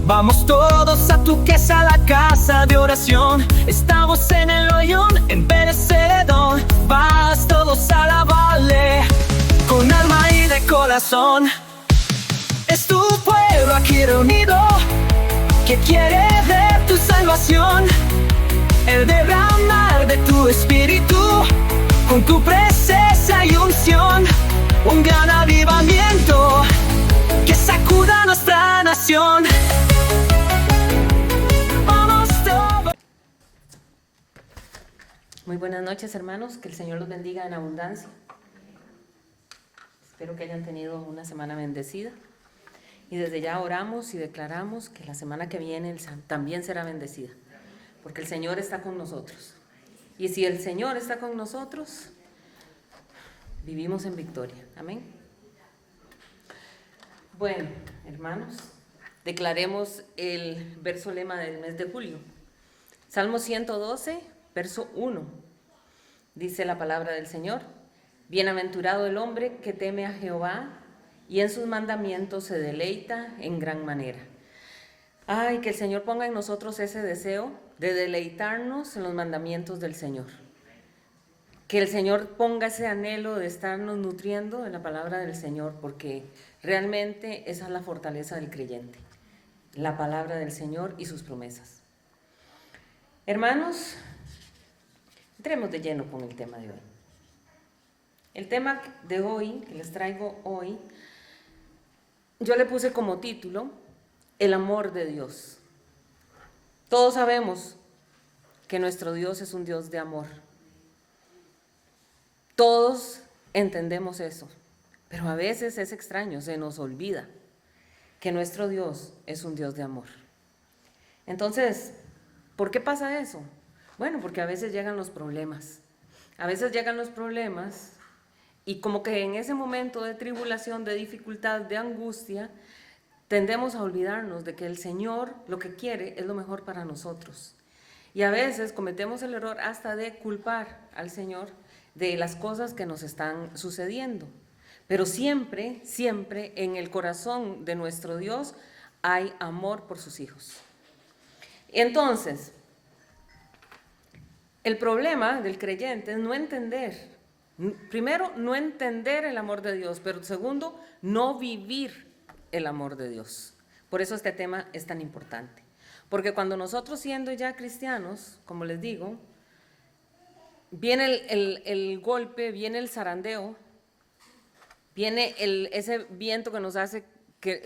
Vamos todos a tu casa, la casa de oración. Estamos en el hoyón, en Berecedón. Vas todos a alabarle, con alma y de corazón. Es tu pueblo aquí reunido, que quiere ver tu salvación. El derramar de tu espíritu, con tu presencia y unción. Un gran avivamiento que sacuda nuestra nación. Vamos todos. Muy buenas noches, hermanos, que el Señor los bendiga en abundancia. Espero que hayan tenido una semana bendecida. Y desde ya oramos y declaramos que la semana que viene también será bendecida, porque el Señor está con nosotros. Y si el Señor está con nosotros, vivimos en victoria. Amén. Bueno, hermanos, declaremos el verso lema del mes de julio. Salmo 112, verso 1. Dice la palabra del Señor: bienaventurado el hombre que teme a Jehová y en sus mandamientos se deleita en gran manera. Ay, que el Señor ponga en nosotros ese deseo de deleitarnos en los mandamientos del Señor. Que el Señor ponga ese anhelo de estarnos nutriendo de la palabra del Señor, porque realmente esa es la fortaleza del creyente, la palabra del Señor y sus promesas. Hermanos, entremos de lleno con el tema de hoy. El tema de hoy, que les traigo hoy, yo le puse como título: el amor de Dios. Todos sabemos que nuestro Dios es un Dios de amor. Todos entendemos eso, pero a veces es extraño, se nos olvida que nuestro Dios es un Dios de amor. Entonces, ¿por qué pasa eso? Bueno, porque a veces llegan los problemas. A veces llegan los problemas y como que en ese momento de tribulación, de dificultad, de angustia, tendemos a olvidarnos de que el Señor lo que quiere es lo mejor para nosotros. Y a veces cometemos el error hasta de culpar al Señor de las cosas que nos están sucediendo. Pero siempre, siempre en el corazón de nuestro Dios hay amor por sus hijos. Entonces, el problema del creyente es no entender. Primero, no entender el amor de Dios, pero segundo, no vivir el amor de Dios. Por eso este tema es tan importante. Porque cuando nosotros, siendo ya cristianos, como les digo, viene el golpe, viene el zarandeo, viene ese viento que nos hace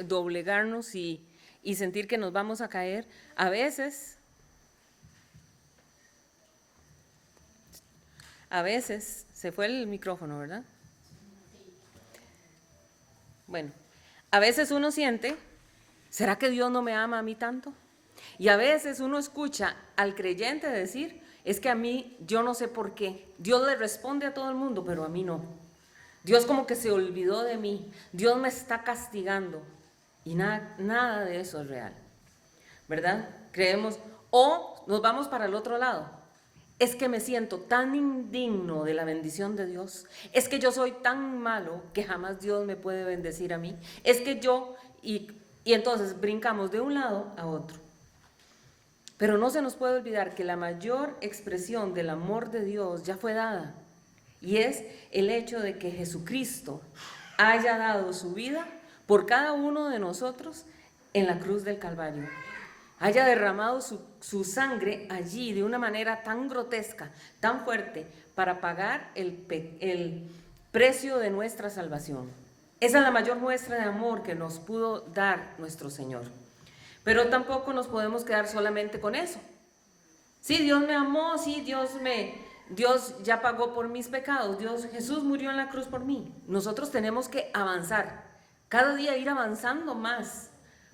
doblegarnos y sentir que nos vamos a caer. A veces se fue el micrófono, ¿verdad? Bueno, a veces uno siente, ¿será que Dios no me ama a mí tanto? Y a veces uno escucha al creyente decir, es que a mí, yo no sé por qué. Dios le responde a todo el mundo, pero a mí no. Dios como que se olvidó de mí. Dios me está castigando. Y nada de eso es real, ¿verdad? Creemos, o nos vamos para el otro lado. Es que me siento tan indigno de la bendición de Dios. Es que yo soy tan malo que jamás Dios me puede bendecir a mí. Es que yo, y entonces brincamos de un lado a otro. Pero no se nos puede olvidar que la mayor expresión del amor de Dios ya fue dada. Y es el hecho de que Jesucristo haya dado su vida por cada uno de nosotros en la cruz del Calvario. Haya derramado su sangre allí de una manera tan grotesca, tan fuerte, para pagar el precio de nuestra salvación. Esa es la mayor muestra de amor que nos pudo dar nuestro Señor. Pero tampoco nos podemos quedar solamente con eso. Sí, Dios me amó, sí, Dios ya pagó por mis pecados, Jesús murió en la cruz por mí. Nosotros tenemos que avanzar, cada día ir avanzando más,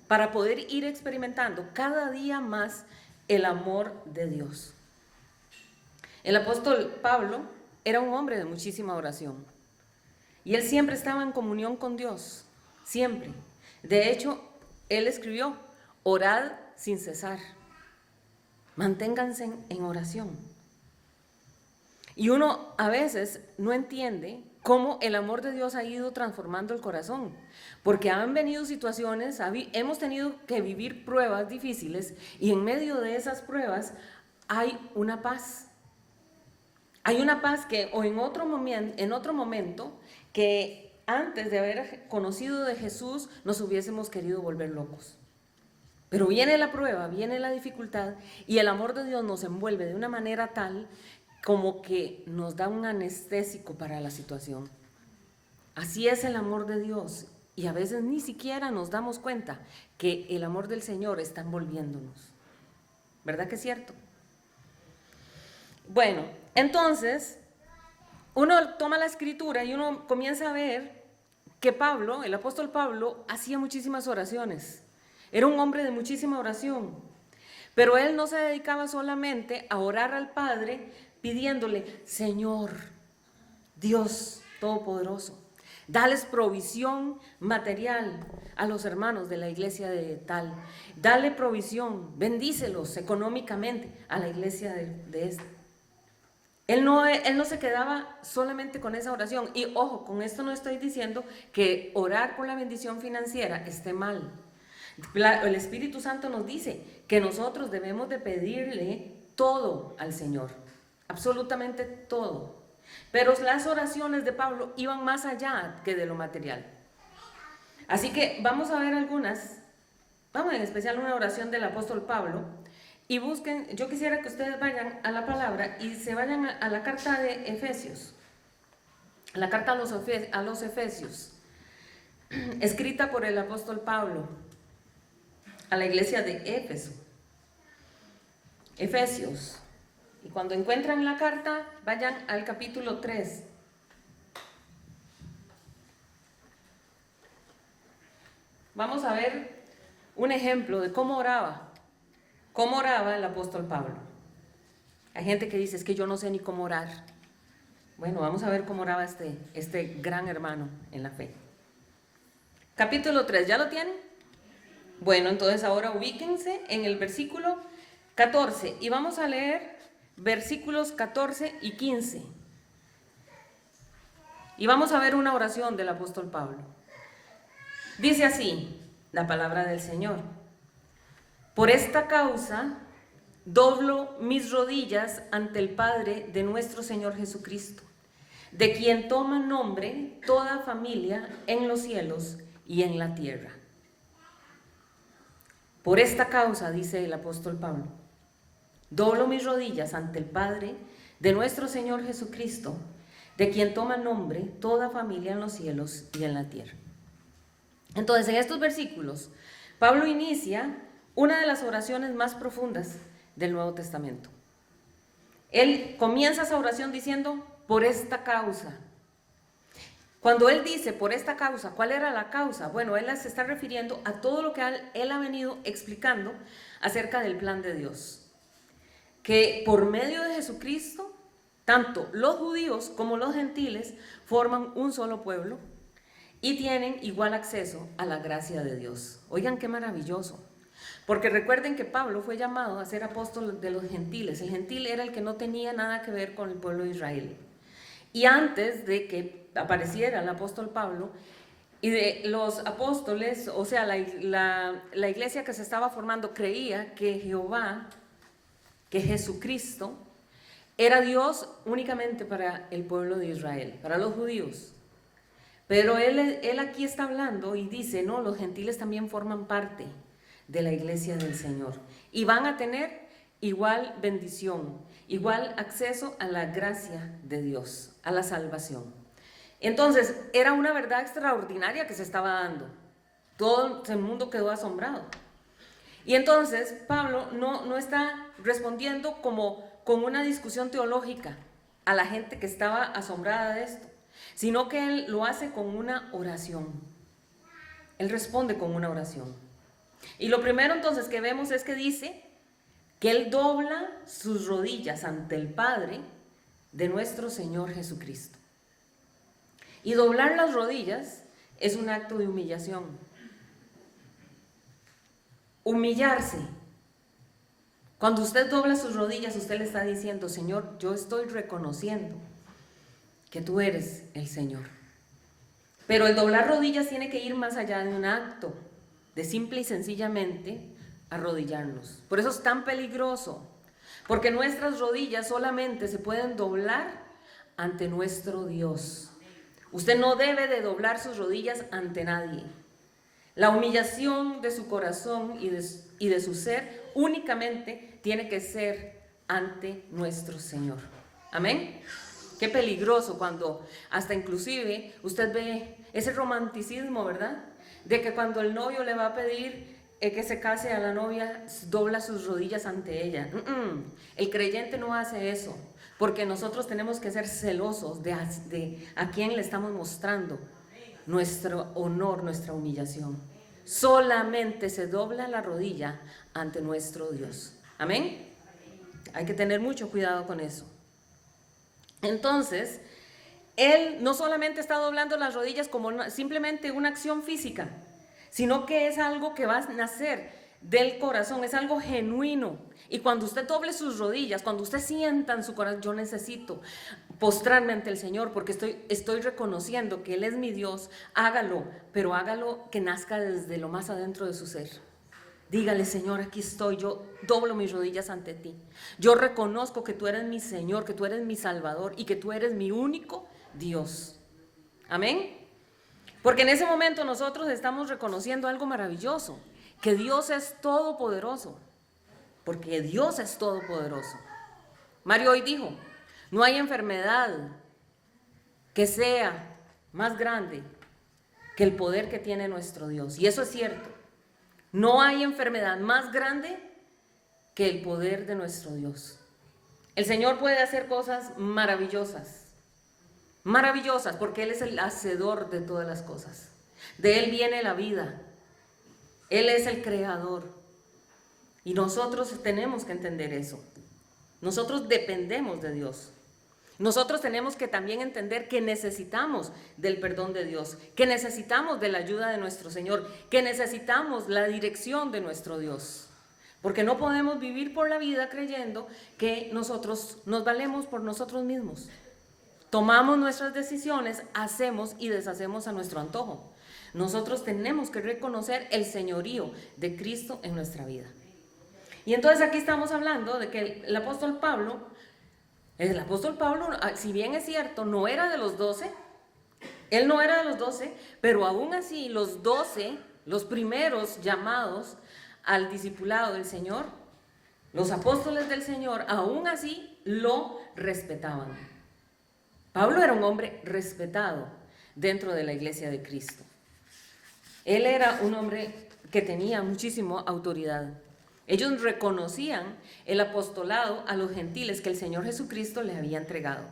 para poder ir experimentando cada día más el amor de Dios. El apóstol Pablo era un hombre de muchísima oración. Y él siempre estaba en comunión con Dios, siempre. De hecho, él escribió: orad sin cesar. Manténganse en oración. Y uno a veces no entiende cómo el amor de Dios ha ido transformando el corazón, porque han venido situaciones, hemos tenido que vivir pruebas difíciles y en medio de esas pruebas hay una paz. Hay una paz que o en otro momento que antes de haber conocido de Jesús nos hubiésemos querido volver locos. Pero viene la prueba, viene la dificultad y el amor de Dios nos envuelve de una manera tal como que nos da un anestésico para la situación. Así es el amor de Dios y a veces ni siquiera nos damos cuenta que el amor del Señor está envolviéndonos. ¿Verdad que es cierto? Bueno, entonces uno toma la escritura y uno comienza a ver que Pablo, el apóstol Pablo, hacía muchísimas oraciones. Era un hombre de muchísima oración, pero él no se dedicaba solamente a orar al Padre pidiéndole: Señor, Dios Todopoderoso, dales provisión material a los hermanos de la iglesia de tal, dale provisión, bendícelos económicamente a la iglesia de este. Él no se quedaba solamente con esa oración. Y ojo, con esto no estoy diciendo que orar por la bendición financiera esté mal. El Espíritu Santo nos dice que nosotros debemos de pedirle todo al Señor, absolutamente todo. Pero las oraciones de Pablo iban más allá que de lo material. Así que vamos a ver algunas, vamos en especial una oración del apóstol Pablo, y busquen, yo quisiera que ustedes vayan a la palabra y se vayan a la carta de Efesios, a la carta a los Efesios, escrita por el apóstol Pablo a la iglesia de Éfeso. Efesios. Y cuando encuentran la carta, vayan al capítulo 3. Vamos a ver un ejemplo de cómo oraba el apóstol Pablo. Hay gente que dice: es que yo no sé ni cómo orar. Bueno, vamos a ver cómo oraba este gran hermano en la fe. Capítulo 3, ¿ya lo tienen? Bueno, entonces ahora ubíquense en el versículo 14 y vamos a leer versículos 14 y 15. Y vamos a ver una oración del apóstol Pablo. Dice así la palabra del Señor: por esta causa doblo mis rodillas ante el Padre de nuestro Señor Jesucristo, de quien toma nombre toda familia en los cielos y en la tierra. Por esta causa, dice el apóstol Pablo, doblo mis rodillas ante el Padre de nuestro Señor Jesucristo, de quien toma nombre toda familia en los cielos y en la tierra. Entonces, en estos versículos, Pablo inicia una de las oraciones más profundas del Nuevo Testamento. Él comienza esa oración diciendo: por esta causa. Cuando él dice por esta causa, ¿cuál era la causa? Bueno, él se está refiriendo a todo lo que él ha venido explicando acerca del plan de Dios. Que por medio de Jesucristo, tanto los judíos como los gentiles forman un solo pueblo y tienen igual acceso a la gracia de Dios. Oigan qué maravilloso. Porque recuerden que Pablo fue llamado a ser apóstol de los gentiles. El gentil era el que no tenía nada que ver con el pueblo de Israel. Y antes de que apareciera el apóstol Pablo y de los apóstoles, o sea, la iglesia que se estaba formando creía que Jehová, que Jesucristo, era Dios únicamente para el pueblo de Israel, para los judíos. Pero él aquí está hablando y dice: no, los gentiles también forman parte de la iglesia del Señor y van a tener igual bendición, igual acceso a la gracia de Dios, a la salvación. Entonces, era una verdad extraordinaria que se estaba dando. Todo el mundo quedó asombrado. Y entonces, Pablo no está respondiendo como con una discusión teológica a la gente que estaba asombrada de esto, sino que él lo hace con una oración. Él responde con una oración. Y lo primero entonces que vemos es que dice que él dobla sus rodillas ante el Padre de nuestro Señor Jesucristo. Y doblar las rodillas es un acto de humillación. Humillarse. Cuando usted dobla sus rodillas, usted le está diciendo: Señor, yo estoy reconociendo que tú eres el Señor. Pero el doblar rodillas tiene que ir más allá de un acto, de simple y sencillamente arrodillarnos. Por eso es tan peligroso, porque nuestras rodillas solamente se pueden doblar ante nuestro Dios. Usted no debe de doblar sus rodillas ante nadie. La humillación de su corazón y de su ser únicamente tiene que ser ante nuestro Señor. Amén. Qué peligroso cuando hasta inclusive usted ve ese romanticismo, ¿verdad? De que cuando el novio le va a pedir que se case a la novia, dobla sus rodillas ante ella. El creyente no hace eso, porque nosotros tenemos que ser celosos de a quién le estamos mostrando nuestro honor, nuestra humillación. Solamente se dobla la rodilla ante nuestro Dios. Amén. Hay que tener mucho cuidado con eso. Entonces, Él no solamente está doblando las rodillas como simplemente una acción física, sino que es algo que va a nacer del corazón, es algo genuino. Y cuando usted doble sus rodillas, cuando usted sienta en su corazón, yo necesito postrarme ante el Señor porque estoy reconociendo que Él es mi Dios, hágalo, pero hágalo que nazca desde lo más adentro de su ser. Dígale: Señor, aquí estoy, yo doblo mis rodillas ante ti. Yo reconozco que tú eres mi Señor, que tú eres mi Salvador y que tú eres mi único Dios. Amén. Porque en ese momento nosotros estamos reconociendo algo maravilloso, que Dios es todopoderoso, porque Dios es todopoderoso. Mario hoy dijo: no hay enfermedad que sea más grande que el poder que tiene nuestro Dios. Y eso es cierto. No hay enfermedad más grande que el poder de nuestro Dios. El Señor puede hacer cosas maravillosas, maravillosas, porque Él es el hacedor de todas las cosas. De Él viene la vida. Él es el creador. Y nosotros tenemos que entender eso. Nosotros dependemos de Dios. Nosotros tenemos que también entender que necesitamos del perdón de Dios, que necesitamos de la ayuda de nuestro Señor, que necesitamos la dirección de nuestro Dios. Porque no podemos vivir por la vida creyendo que nosotros nos valemos por nosotros mismos. Tomamos nuestras decisiones, hacemos y deshacemos a nuestro antojo. Nosotros tenemos que reconocer el señorío de Cristo en nuestra vida. Y entonces aquí estamos hablando de que el apóstol Pablo, si bien es cierto, no era de los 12, él no era de los 12, pero aún así los 12, los primeros llamados al discipulado del Señor, los apóstoles del Señor, aún así lo respetaban. Pablo era un hombre respetado dentro de la iglesia de Cristo. Él era un hombre que tenía muchísima autoridad. Ellos reconocían el apostolado a los gentiles que el Señor Jesucristo les había entregado.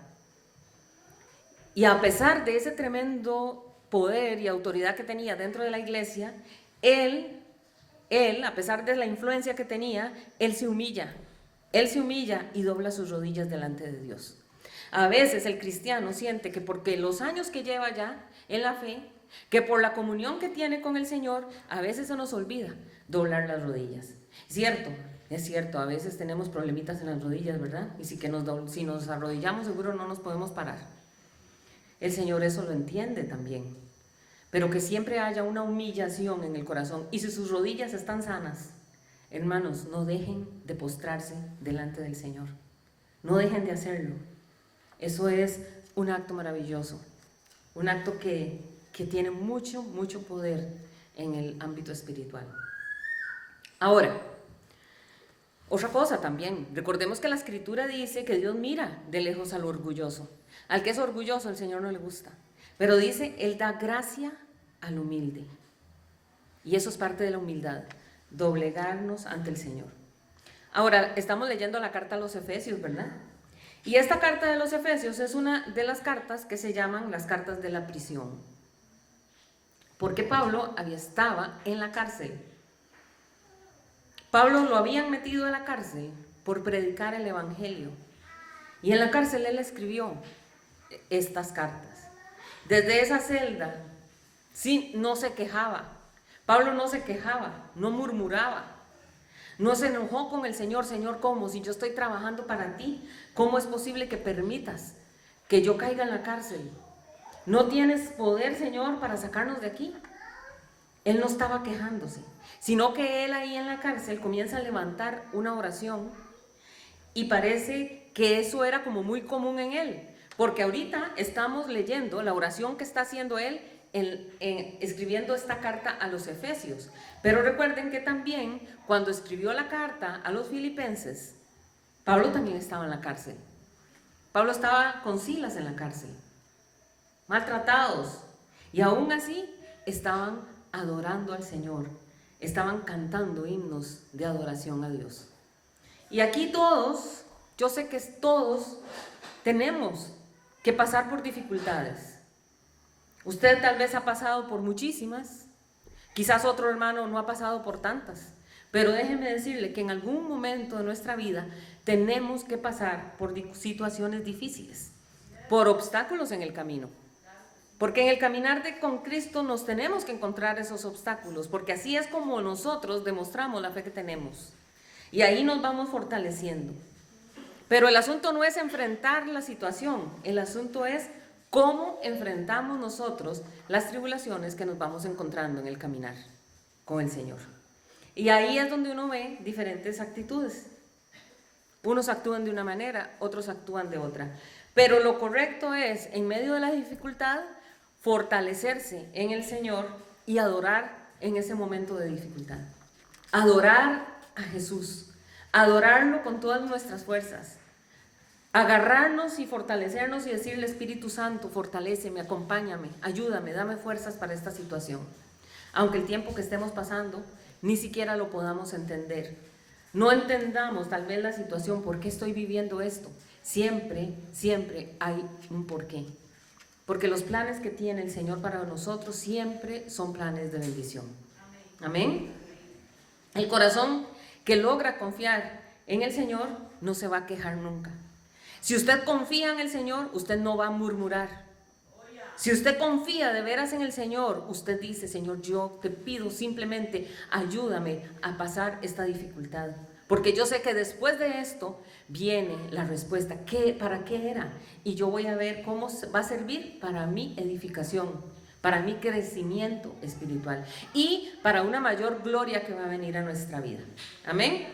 Y a pesar de ese tremendo poder y autoridad que tenía dentro de la iglesia, él, a pesar de la influencia que tenía, él se humilla y dobla sus rodillas delante de Dios. A veces el cristiano siente que porque los años que lleva ya en la fe, que por la comunión que tiene con el Señor, a veces se nos olvida doblar las rodillas. Es cierto, a veces tenemos problemitas en las rodillas, ¿verdad? Y si nos arrodillamos seguro no nos podemos parar. El Señor eso lo entiende también. Pero que siempre haya una humillación en el corazón. Y si sus rodillas están sanas, hermanos, no dejen de postrarse delante del Señor. No dejen de hacerlo. Eso es un acto maravilloso. Un acto que tiene mucho, mucho poder en el ámbito espiritual. Ahora, otra cosa también, recordemos que la Escritura dice que Dios mira de lejos al orgulloso. Al que es orgulloso el Señor no le gusta, pero dice, Él da gracia al humilde. Y eso es parte de la humildad, doblegarnos ante el Señor. Ahora, estamos leyendo la carta a los Efesios, ¿verdad? Y esta carta de los Efesios es una de las cartas que se llaman las cartas de la prisión. Porque Pablo estaba en la cárcel. Pablo lo habían metido en la cárcel por predicar el evangelio. Y en la cárcel él escribió estas cartas. Desde esa celda, sí, no se quejaba. Pablo no se quejaba, no murmuraba. No se enojó con el Señor. Señor, ¿cómo? Si yo estoy trabajando para ti, ¿cómo es posible que permitas que yo caiga en la cárcel. No tienes poder, Señor, para sacarnos de aquí. Él no estaba quejándose, sino que él ahí en la cárcel comienza a levantar una oración y parece que eso era como muy común en él, porque ahorita estamos leyendo la oración que está haciendo él escribiendo esta carta a los Efesios. Pero recuerden que también cuando escribió la carta a los Filipenses, Pablo también estaba en la cárcel. Pablo estaba con Silas en la cárcel, maltratados, y aún así estaban adorando al Señor, estaban cantando himnos de adoración a Dios. Y aquí todos, yo sé que todos tenemos que pasar por dificultades. Usted tal vez ha pasado por muchísimas, quizás otro hermano no ha pasado por tantas, pero déjeme decirle que en algún momento de nuestra vida tenemos que pasar por situaciones difíciles, por obstáculos en el camino. Porque en el caminar con Cristo nos tenemos que encontrar esos obstáculos, porque así es como nosotros demostramos la fe que tenemos. Y ahí nos vamos fortaleciendo. Pero el asunto no es enfrentar la situación, el asunto es cómo enfrentamos nosotros las tribulaciones que nos vamos encontrando en el caminar con el Señor. Y ahí es donde uno ve diferentes actitudes. Unos actúan de una manera, otros actúan de otra. Pero lo correcto es, en medio de la dificultad, fortalecerse en el Señor y adorar en ese momento de dificultad. Adorar a Jesús, adorarlo con todas nuestras fuerzas. Agarrarnos y fortalecernos y decirle: Espíritu Santo, fortaléceme, acompáñame, ayúdame, dame fuerzas para esta situación. Aunque el tiempo que estemos pasando ni siquiera lo podamos entender. No entendamos tal vez la situación, ¿por qué estoy viviendo esto? Siempre hay un porqué. Porque los planes que tiene el Señor para nosotros siempre son planes de bendición. Amén. El corazón que logra confiar en el Señor no se va a quejar nunca. Si usted confía en el Señor, usted no va a murmurar. Si usted confía de veras en el Señor, usted dice: Señor, yo te pido simplemente ayúdame a pasar esta dificultad. Porque yo sé que después de esto viene la respuesta. ¿Para qué era? Y yo voy a ver cómo va a servir para mi edificación, para mi crecimiento espiritual y para una mayor gloria que va a venir a nuestra vida. Amén.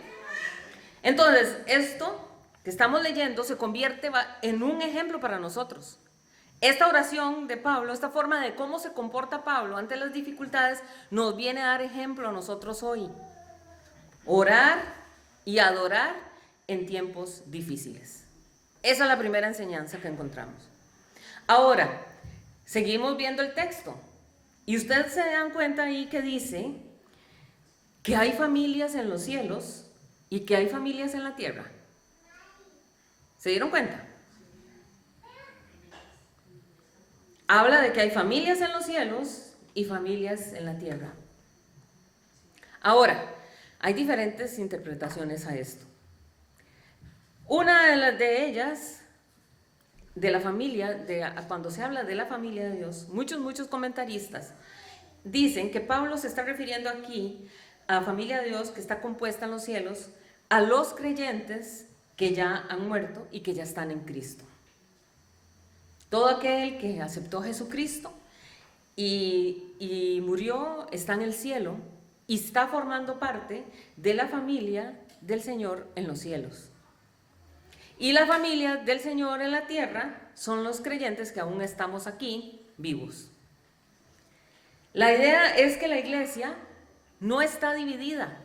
Entonces, esto que estamos leyendo se convierte en un ejemplo para nosotros. Esta oración de Pablo, esta forma de cómo se comporta Pablo ante las dificultades, nos viene a dar ejemplo a nosotros hoy. Orar y adorar en tiempos difíciles. Esa es la primera enseñanza que encontramos. Ahora, seguimos viendo el texto. Y ustedes se dan cuenta ahí que dice que hay familias en los cielos y que hay familias en la tierra. ¿Se dieron cuenta? Habla de que hay familias en los cielos y familias en la tierra. Ahora, hay diferentes interpretaciones a esto. Una de ellas, de la familia, cuando se habla de la familia de Dios, muchos comentaristas dicen que Pablo se está refiriendo aquí a la familia de Dios que está compuesta en los cielos, a los creyentes que ya han muerto y que ya están en Cristo. Todo aquel que aceptó a Jesucristo y murió está en el cielo y está formando parte de la familia del Señor en los cielos. Y la familia del Señor en la tierra son los creyentes que aún estamos aquí vivos. La idea es que la iglesia no está dividida.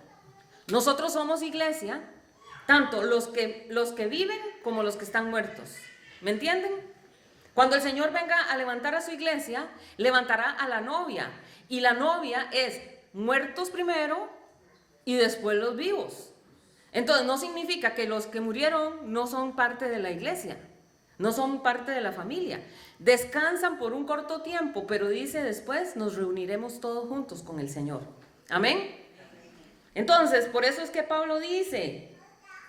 Nosotros somos iglesia, tanto los que viven como los que están muertos. ¿Me entienden? Cuando el Señor venga a levantar a su iglesia, levantará a la novia. Y la novia es muertos primero y después los vivos. Entonces no significa que los que murieron no son parte de la iglesia, no son parte de la familia. Descansan por un corto tiempo, pero dice después nos reuniremos todos juntos con el Señor. Amén. Entonces, por eso es que Pablo dice,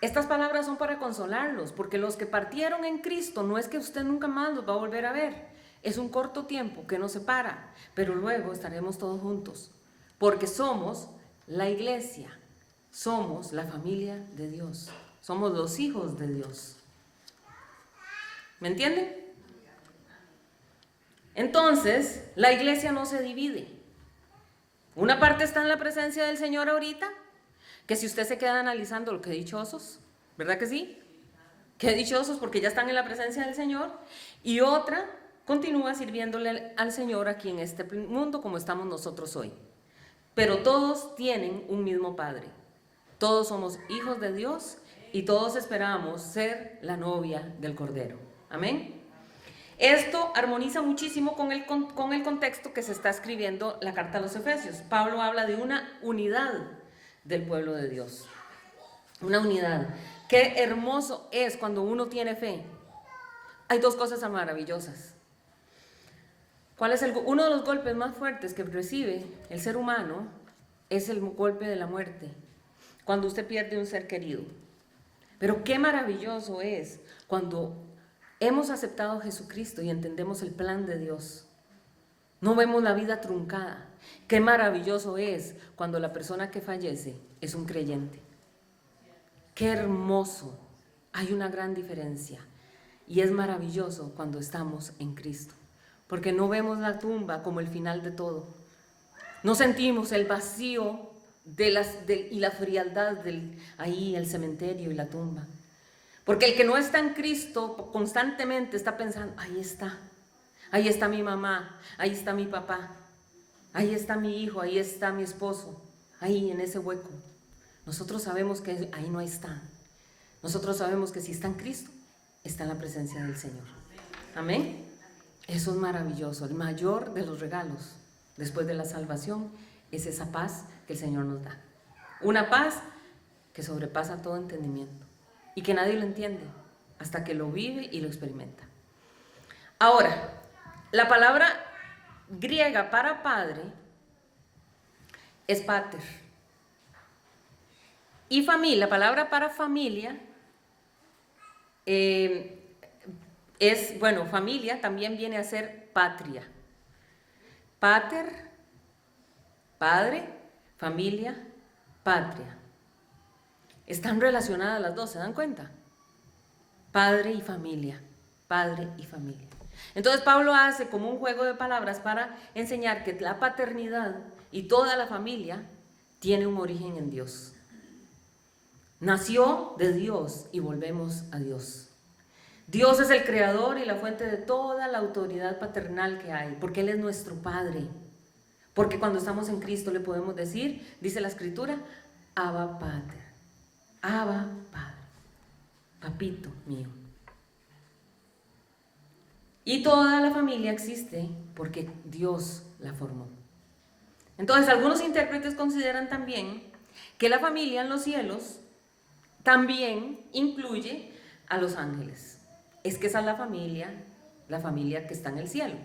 estas palabras son para consolarlos, porque los que partieron en Cristo no es que usted nunca más los va a volver a ver. Es un corto tiempo que nos separa, pero luego estaremos todos juntos, porque somos la iglesia. Somos la familia de Dios. Somos los hijos de Dios. ¿Me entienden? Entonces, la iglesia no se divide. Una parte está en la presencia del Señor ahorita, que si usted se queda analizando lo que dichosos, ¿verdad que sí? Qué dichosos porque ya están en la presencia del Señor. Y otra continúa sirviéndole al Señor aquí en este mundo como estamos nosotros hoy. Pero todos tienen un mismo Padre. Todos somos hijos de Dios y todos esperamos ser la novia del Cordero. Amén. Esto armoniza muchísimo con el contexto que se está escribiendo la carta a los Efesios. Pablo habla de una unidad del pueblo de Dios. Una unidad. Qué hermoso es cuando uno tiene fe. Hay dos cosas maravillosas. ¿Cuál es uno de los golpes más fuertes que recibe el ser humano? Es el golpe de la muerte. Cuando usted pierde un ser querido. Pero qué maravilloso es cuando hemos aceptado a Jesucristo y entendemos el plan de Dios. No vemos la vida truncada. Qué maravilloso es cuando la persona que fallece es un creyente. Qué hermoso. Hay una gran diferencia. Y es maravilloso cuando estamos en Cristo. Porque no vemos la tumba como el final de todo. No sentimos el vacío y la frialdad ahí, el cementerio y la tumba. Porque el que no está en Cristo constantemente está pensando, ahí está mi mamá, ahí está mi papá, ahí está mi hijo, ahí está mi esposo, ahí en ese hueco. Nosotros sabemos que ahí no está. Nosotros sabemos que si está en Cristo, está en la presencia del Señor. Amén. Eso es maravilloso. El mayor de los regalos después de la salvación es esa paz que el Señor nos da. Una paz que sobrepasa todo entendimiento y que nadie lo entiende hasta que lo vive y lo experimenta. Ahora, la palabra griega para padre es pater. Y familia, la palabra para familia familia también viene a ser patria. Pater, padre, familia, patria. Están relacionadas las dos, ¿se dan cuenta? Padre y familia, padre y familia. Entonces Pablo hace como un juego de palabras para enseñar que la paternidad y toda la familia tiene un origen en Dios. Nació de Dios y volvemos a Dios. Dios es el creador y la fuente de toda la autoridad paternal que hay, porque Él es nuestro Padre. Porque cuando estamos en Cristo le podemos decir, dice la Escritura, Abba Pater, Abba Padre, papito mío. Y toda la familia existe porque Dios la formó. Entonces algunos intérpretes consideran también que la familia en los cielos también incluye a los ángeles. Es que esa es la familia que está en el cielo.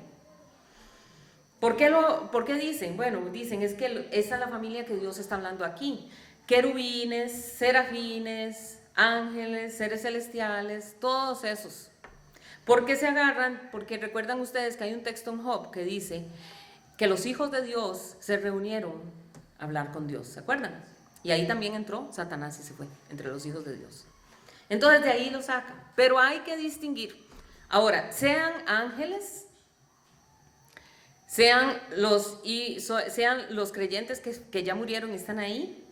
¿Por qué dicen? Bueno, dicen es que esa es la familia que Dios está hablando aquí. Querubines, serafines, ángeles, seres celestiales, todos esos. ¿Por qué se agarran? Porque recuerdan ustedes que hay un texto en Job que dice que los hijos de Dios se reunieron a hablar con Dios, ¿se acuerdan? Y ahí también entró Satanás y se fue entre los hijos de Dios. Entonces de ahí lo sacan, pero hay que distinguir. Ahora, sean ángeles, sean los creyentes que ya murieron y están ahí,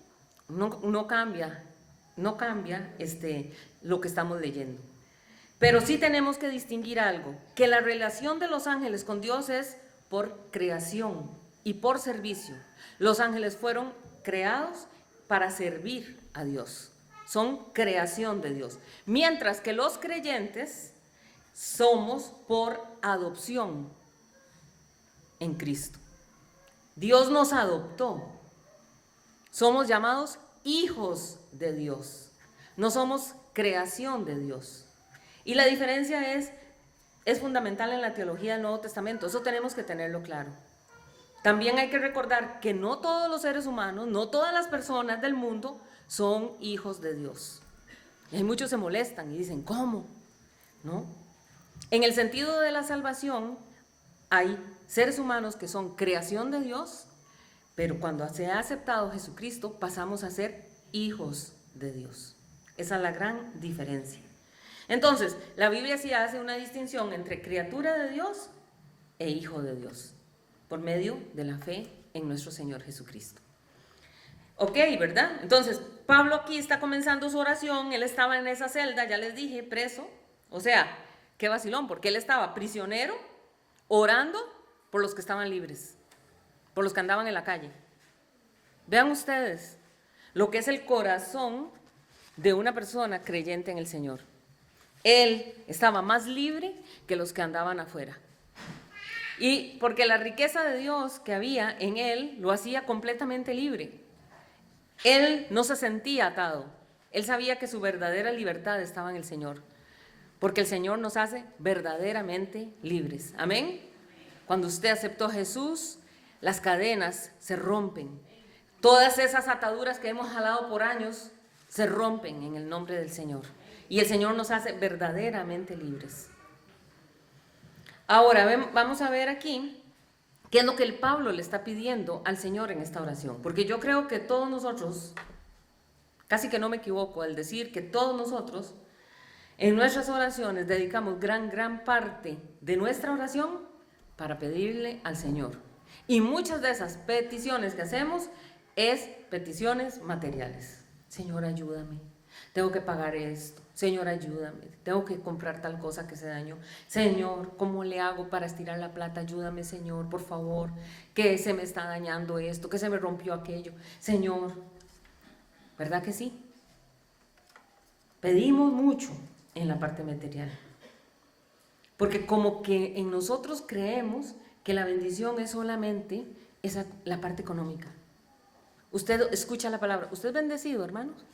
no cambia lo que estamos leyendo. Pero sí tenemos que distinguir algo, que la relación de los ángeles con Dios es por creación y por servicio. Los ángeles fueron creados para servir a Dios. Son creación de Dios. Mientras que los creyentes somos por adopción en Cristo. Dios nos adoptó. Somos llamados hijos de Dios. No somos creación de Dios. Y la diferencia es fundamental en la teología del Nuevo Testamento. Eso tenemos que tenerlo claro. También hay que recordar que no todos los seres humanos, no todas las personas del mundo son hijos de Dios. Y hay muchos se molestan y dicen, ¿cómo? ¿No? En el sentido de la salvación, hay seres humanos que son creación de Dios, pero cuando se ha aceptado Jesucristo, pasamos a ser hijos de Dios. Esa es la gran diferencia. Entonces, la Biblia sí hace una distinción entre criatura de Dios e Hijo de Dios, por medio de la fe en nuestro Señor Jesucristo. Ok, ¿verdad? Entonces, Pablo aquí está comenzando su oración, él estaba en esa celda, ya les dije, preso, o sea, qué vacilón, porque él estaba prisionero, orando por los que estaban libres, por los que andaban en la calle. Vean ustedes lo que es el corazón de una persona creyente en el Señor. Él estaba más libre que los que andaban afuera. Y porque la riqueza de Dios que había en él lo hacía completamente libre. Él no se sentía atado. Él sabía que su verdadera libertad estaba en el Señor. Porque el Señor nos hace verdaderamente libres. Amén. Cuando usted aceptó a Jesús, las cadenas se rompen. Todas esas ataduras que hemos jalado por años se rompen en el nombre del Señor. Y el Señor nos hace verdaderamente libres. Ahora vamos a ver aquí qué es lo que el Pablo le está pidiendo al Señor en esta oración. Porque yo creo que todos nosotros, casi que no me equivoco al decir que todos nosotros en nuestras oraciones dedicamos gran parte de nuestra oración para pedirle al Señor. Y muchas de esas peticiones que hacemos es peticiones materiales. Señor, ayúdame. Tengo que pagar esto. Señor, ayúdame. Tengo que comprar tal cosa que se dañó. Señor, ¿cómo le hago para estirar la plata? Ayúdame, Señor, por favor. Que se me está dañando esto, que se me rompió aquello. Señor, ¿verdad que sí? Pedimos mucho en la parte material. Porque como que en nosotros creemos que la bendición es solamente la parte económica. Usted escucha la palabra, ¿usted es bendecido, hermanos?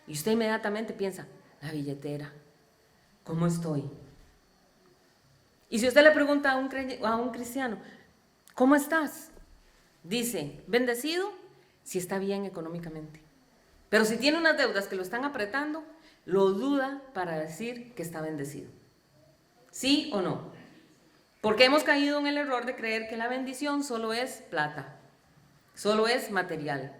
Y usted inmediatamente piensa, la billetera, ¿cómo estoy? Y si usted le pregunta a un cristiano, ¿cómo estás? Dice, bendecido si está bien económicamente. Pero si tiene unas deudas que lo están apretando, lo duda para decir que está bendecido. ¿Sí o no? Porque hemos caído en el error de creer que la bendición solo es plata, solo es material.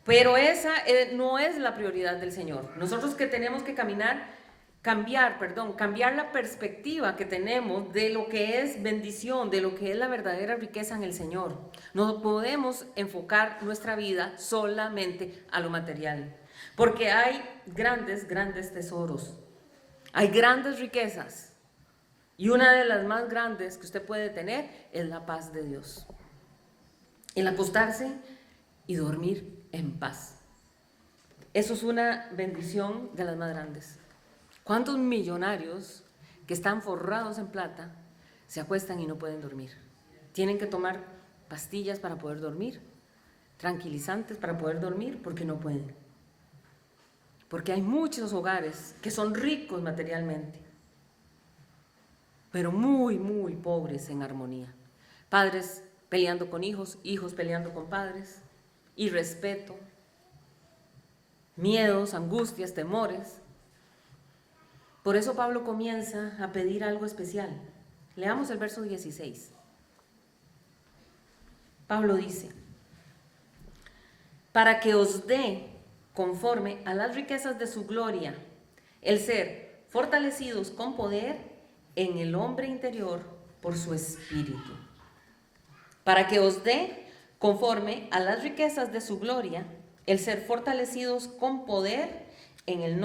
Pero esa no es la prioridad del Señor. Nosotros que tenemos que cambiar la perspectiva que tenemos de lo que es bendición, de lo que es la verdadera riqueza en el Señor. No podemos enfocar nuestra vida solamente a lo material, porque hay grandes tesoros, hay grandes riquezas, y una de las más grandes que usted puede tener es la paz de Dios. El acostarse y dormir en paz. Eso es una bendición de las más grandes. ¿Cuántos millonarios que están forrados en plata se acuestan y no pueden dormir? Tienen que tomar pastillas para poder dormir, tranquilizantes para poder dormir, porque no pueden. Porque hay muchos hogares que son ricos materialmente, pero muy pobres en armonía. Padres peleando con hijos, hijos peleando con padres, irrespeto, miedos, angustias, temores. Por eso Pablo comienza a pedir algo especial. Leamos el verso 16. Pablo dice, para que os dé conforme a las riquezas de su gloria, el ser fortalecidos con poder en el hombre interior por su espíritu. Para que os dé conforme a las riquezas de su gloria, el ser fortalecidos con poder en el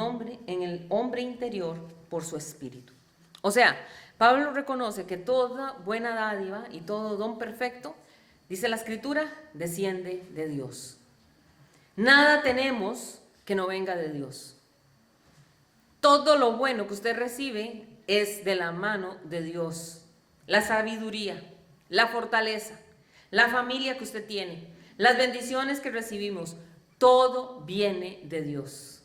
hombre interior por su espíritu. O sea, Pablo reconoce que toda buena dádiva y todo don perfecto, dice la Escritura, desciende de Dios. Nada tenemos que no venga de Dios. Todo lo bueno que usted recibe es de la mano de Dios. La sabiduría, la fortaleza, la familia que usted tiene, las bendiciones que recibimos, todo viene de Dios.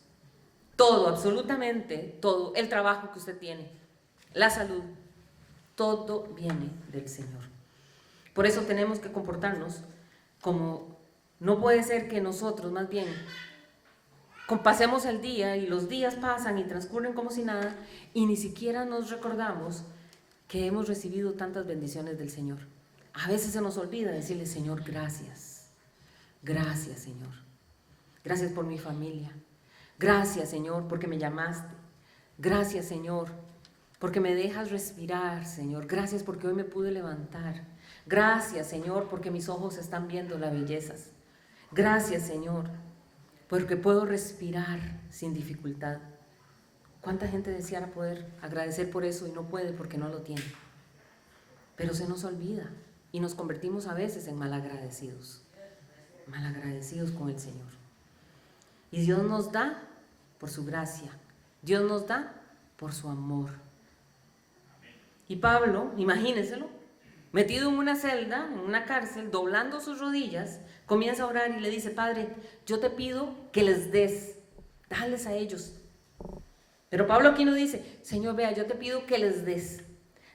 Todo, absolutamente todo, el trabajo que usted tiene, la salud, todo viene del Señor. Por eso tenemos que comportarnos como, no puede ser que nosotros más bien pasemos el día y los días pasan y transcurren como si nada y ni siquiera nos recordamos que hemos recibido tantas bendiciones del Señor. A veces se nos olvida decirle, Señor, gracias. Gracias, Señor. Gracias por mi familia. Gracias, Señor, porque me llamaste. Gracias, Señor, porque me dejas respirar, Señor. Gracias porque hoy me pude levantar. Gracias, Señor, porque mis ojos están viendo las bellezas. Gracias, Señor, porque puedo respirar sin dificultad. ¿Cuánta gente deseara poder agradecer por eso y no puede porque no lo tiene? Pero se nos olvida y nos convertimos a veces en malagradecidos con el Señor. Y Dios nos da por su gracia, Dios nos da por su amor. Y Pablo, imagínenselo, metido en una celda, en una cárcel, doblando sus rodillas, comienza a orar y le dice: Padre, yo te pido que les des, dales a ellos. Pero Pablo aquí no dice: Señor, vea, yo te pido que les des,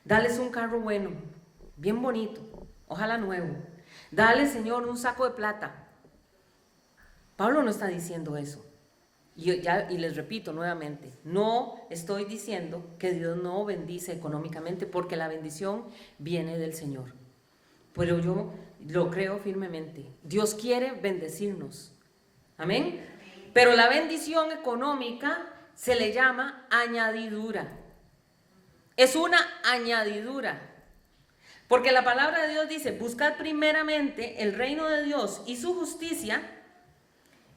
dales un carro bueno, bien bonito, ojalá nuevo. Dale, Señor, un saco de plata. Pablo no está diciendo eso. Y les repito nuevamente, no estoy diciendo que Dios no bendice económicamente, porque la bendición viene del Señor. Pero yo lo creo firmemente. Dios quiere bendecirnos. Amén. Pero la bendición económica se le llama añadidura. Es una añadidura. Porque la palabra de Dios dice: buscad primeramente el reino de Dios y su justicia,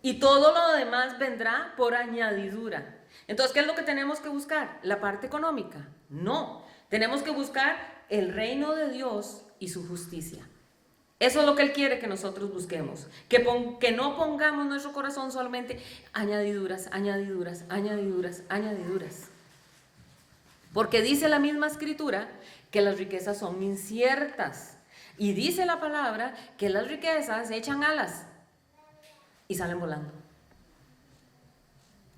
y todo lo demás vendrá por añadidura. Entonces, ¿qué es lo que tenemos que buscar? ¿La parte económica? No, tenemos que buscar el reino de Dios y su justicia. Eso es lo que Él quiere que nosotros busquemos. Que no pongamos nuestro corazón solamente añadiduras, añadiduras, añadiduras, añadiduras. Porque dice la misma Escritura que las riquezas son inciertas. Y dice la palabra que las riquezas echan alas y salen volando.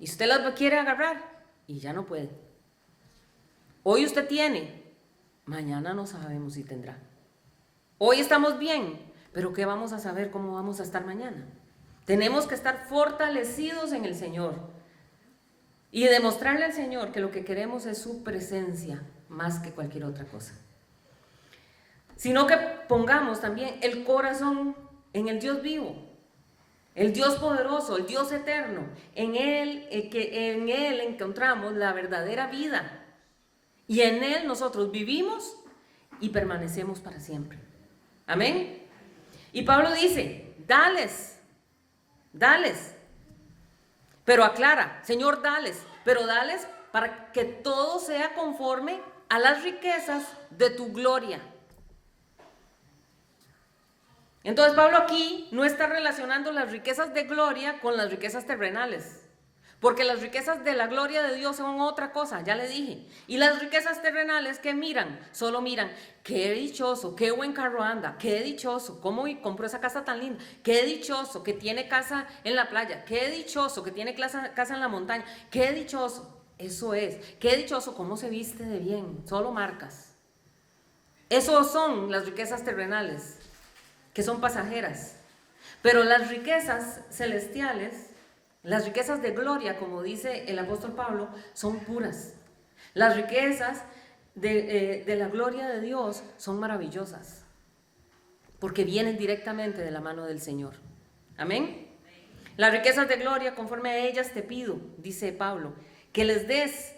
Y usted las quiere agarrar y ya no puede. Hoy usted tiene, mañana no sabemos si tendrá. Hoy estamos bien, pero ¿qué vamos a saber cómo vamos a estar mañana? Tenemos que estar fortalecidos en el Señor y demostrarle al Señor que lo que queremos es su presencia más que cualquier otra cosa. Sino que pongamos también el corazón en el Dios vivo, el Dios poderoso, el Dios eterno. En Él encontramos la verdadera vida. Y en Él nosotros vivimos y permanecemos para siempre. Amén. Y Pablo dice: dales, dales. Pero aclara: Señor, dales, pero dales para que todo sea conforme a las riquezas de tu gloria. Entonces Pablo aquí no está relacionando las riquezas de gloria con las riquezas terrenales, porque las riquezas de la gloria de Dios son otra cosa, ya le dije. Y las riquezas terrenales, ¿qué miran? Solo miran: qué dichoso, qué buen carro anda, qué dichoso, cómo compró esa casa tan linda, qué dichoso que tiene casa en la playa, qué dichoso que tiene casa en la montaña, qué dichoso. Eso es, qué dichoso cómo se viste de bien, solo marcas. Esos son las riquezas terrenales, que son pasajeras. Pero las riquezas celestiales, las riquezas de gloria, como dice el apóstol Pablo, son puras. Las riquezas de la gloria de Dios son maravillosas, porque vienen directamente de la mano del Señor. Amén. Las riquezas de gloria, conforme a ellas te pido, dice Pablo, que les des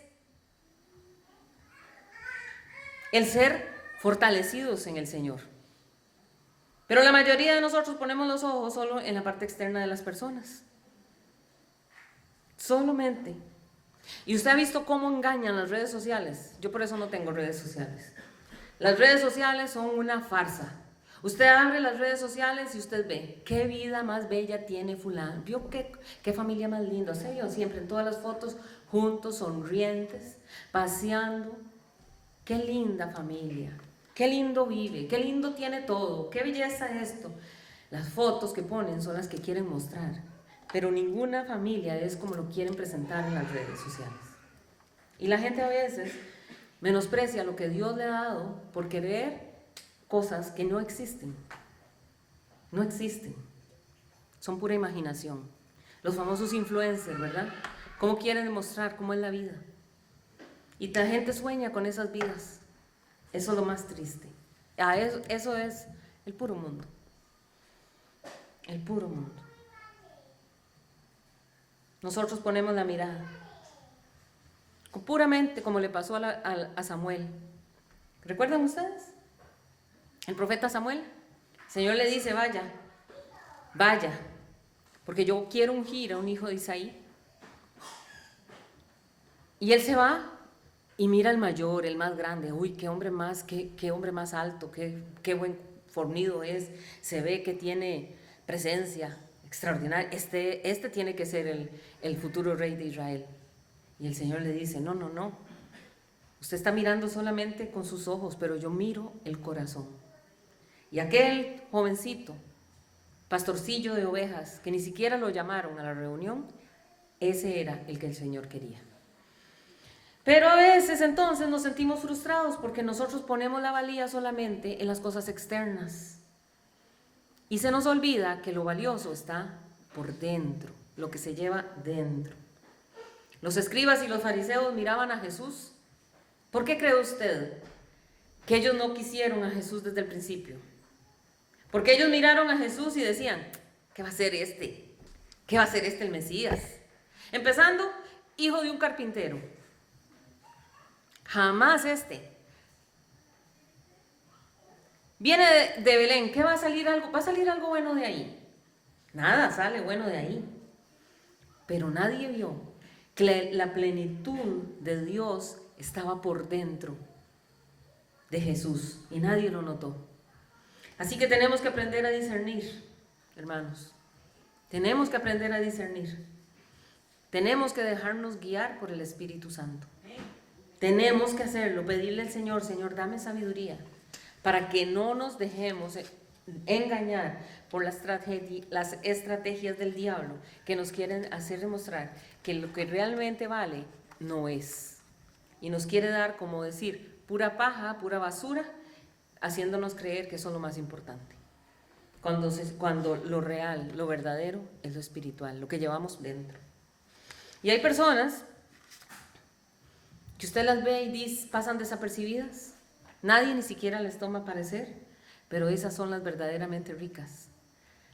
el ser fortalecidos en el Señor. Pero la mayoría de nosotros ponemos los ojos solo en la parte externa de las personas. Solamente. Y usted ha visto cómo engañan las redes sociales. Yo por eso no tengo redes sociales. Las redes sociales son una farsa. Usted abre las redes sociales y usted ve qué vida más bella tiene fulano. Vio qué familia más linda. Se vio siempre en todas las fotos juntos, sonrientes, paseando. Qué linda familia. Qué lindo vive, qué lindo tiene todo, qué belleza esto. Las fotos que ponen son las que quieren mostrar, pero ninguna familia es como lo quieren presentar en las redes sociales. Y la gente a veces menosprecia lo que Dios le ha dado por querer cosas que no existen. No existen. Son pura imaginación. Los famosos influencers, ¿verdad? ¿Cómo quieren demostrar cómo es la vida? Y la gente sueña con esas vidas. Eso es lo más triste. Eso es el puro mundo. El puro mundo. Nosotros ponemos la mirada. puramente como le pasó a Samuel. ¿Recuerdan ustedes? El profeta Samuel. El Señor le dice, vaya, porque yo quiero ungir a un hijo de Isaí. Y él se va y mira al mayor, el más grande. Uy, qué hombre más alto, qué buen fornido es. Se ve que tiene presencia extraordinaria. Este tiene que ser el futuro rey de Israel. Y el Señor le dice, no. Usted está mirando solamente con sus ojos, pero yo miro el corazón. Y aquel jovencito, pastorcillo de ovejas, que ni siquiera lo llamaron a la reunión, ese era el que el Señor quería. Pero a veces entonces nos sentimos frustrados porque nosotros ponemos la valía solamente en las cosas externas. Y se nos olvida que lo valioso está por dentro, lo que se lleva dentro. Los escribas y los fariseos miraban a Jesús. ¿Por qué cree usted que ellos no quisieron a Jesús desde el principio? Porque ellos miraron a Jesús y decían, ¿qué va a ser este? ¿Qué va a ser este el Mesías? Empezando, hijo de un carpintero. Jamás este. Viene de Belén, ¿qué va a salir algo? ¿Va a salir algo bueno de ahí? Nada sale bueno de ahí. Pero nadie vio que la plenitud de Dios estaba por dentro de Jesús y nadie lo notó. Así que tenemos que aprender a discernir, hermanos. Tenemos que aprender a discernir. Tenemos que dejarnos guiar por el Espíritu Santo. Tenemos que hacerlo, pedirle al Señor, Señor, dame sabiduría, para que no nos dejemos engañar por las estrategias del diablo que nos quieren hacer demostrar que lo que realmente vale no es. Y nos quiere dar, como decir, pura paja, pura basura, haciéndonos creer que eso es lo más importante. Cuando lo real, lo verdadero, es lo espiritual, lo que llevamos dentro. Y hay personas que usted las ve y pasan desapercibidas. Nadie ni siquiera les toma parecer, pero esas son las verdaderamente ricas,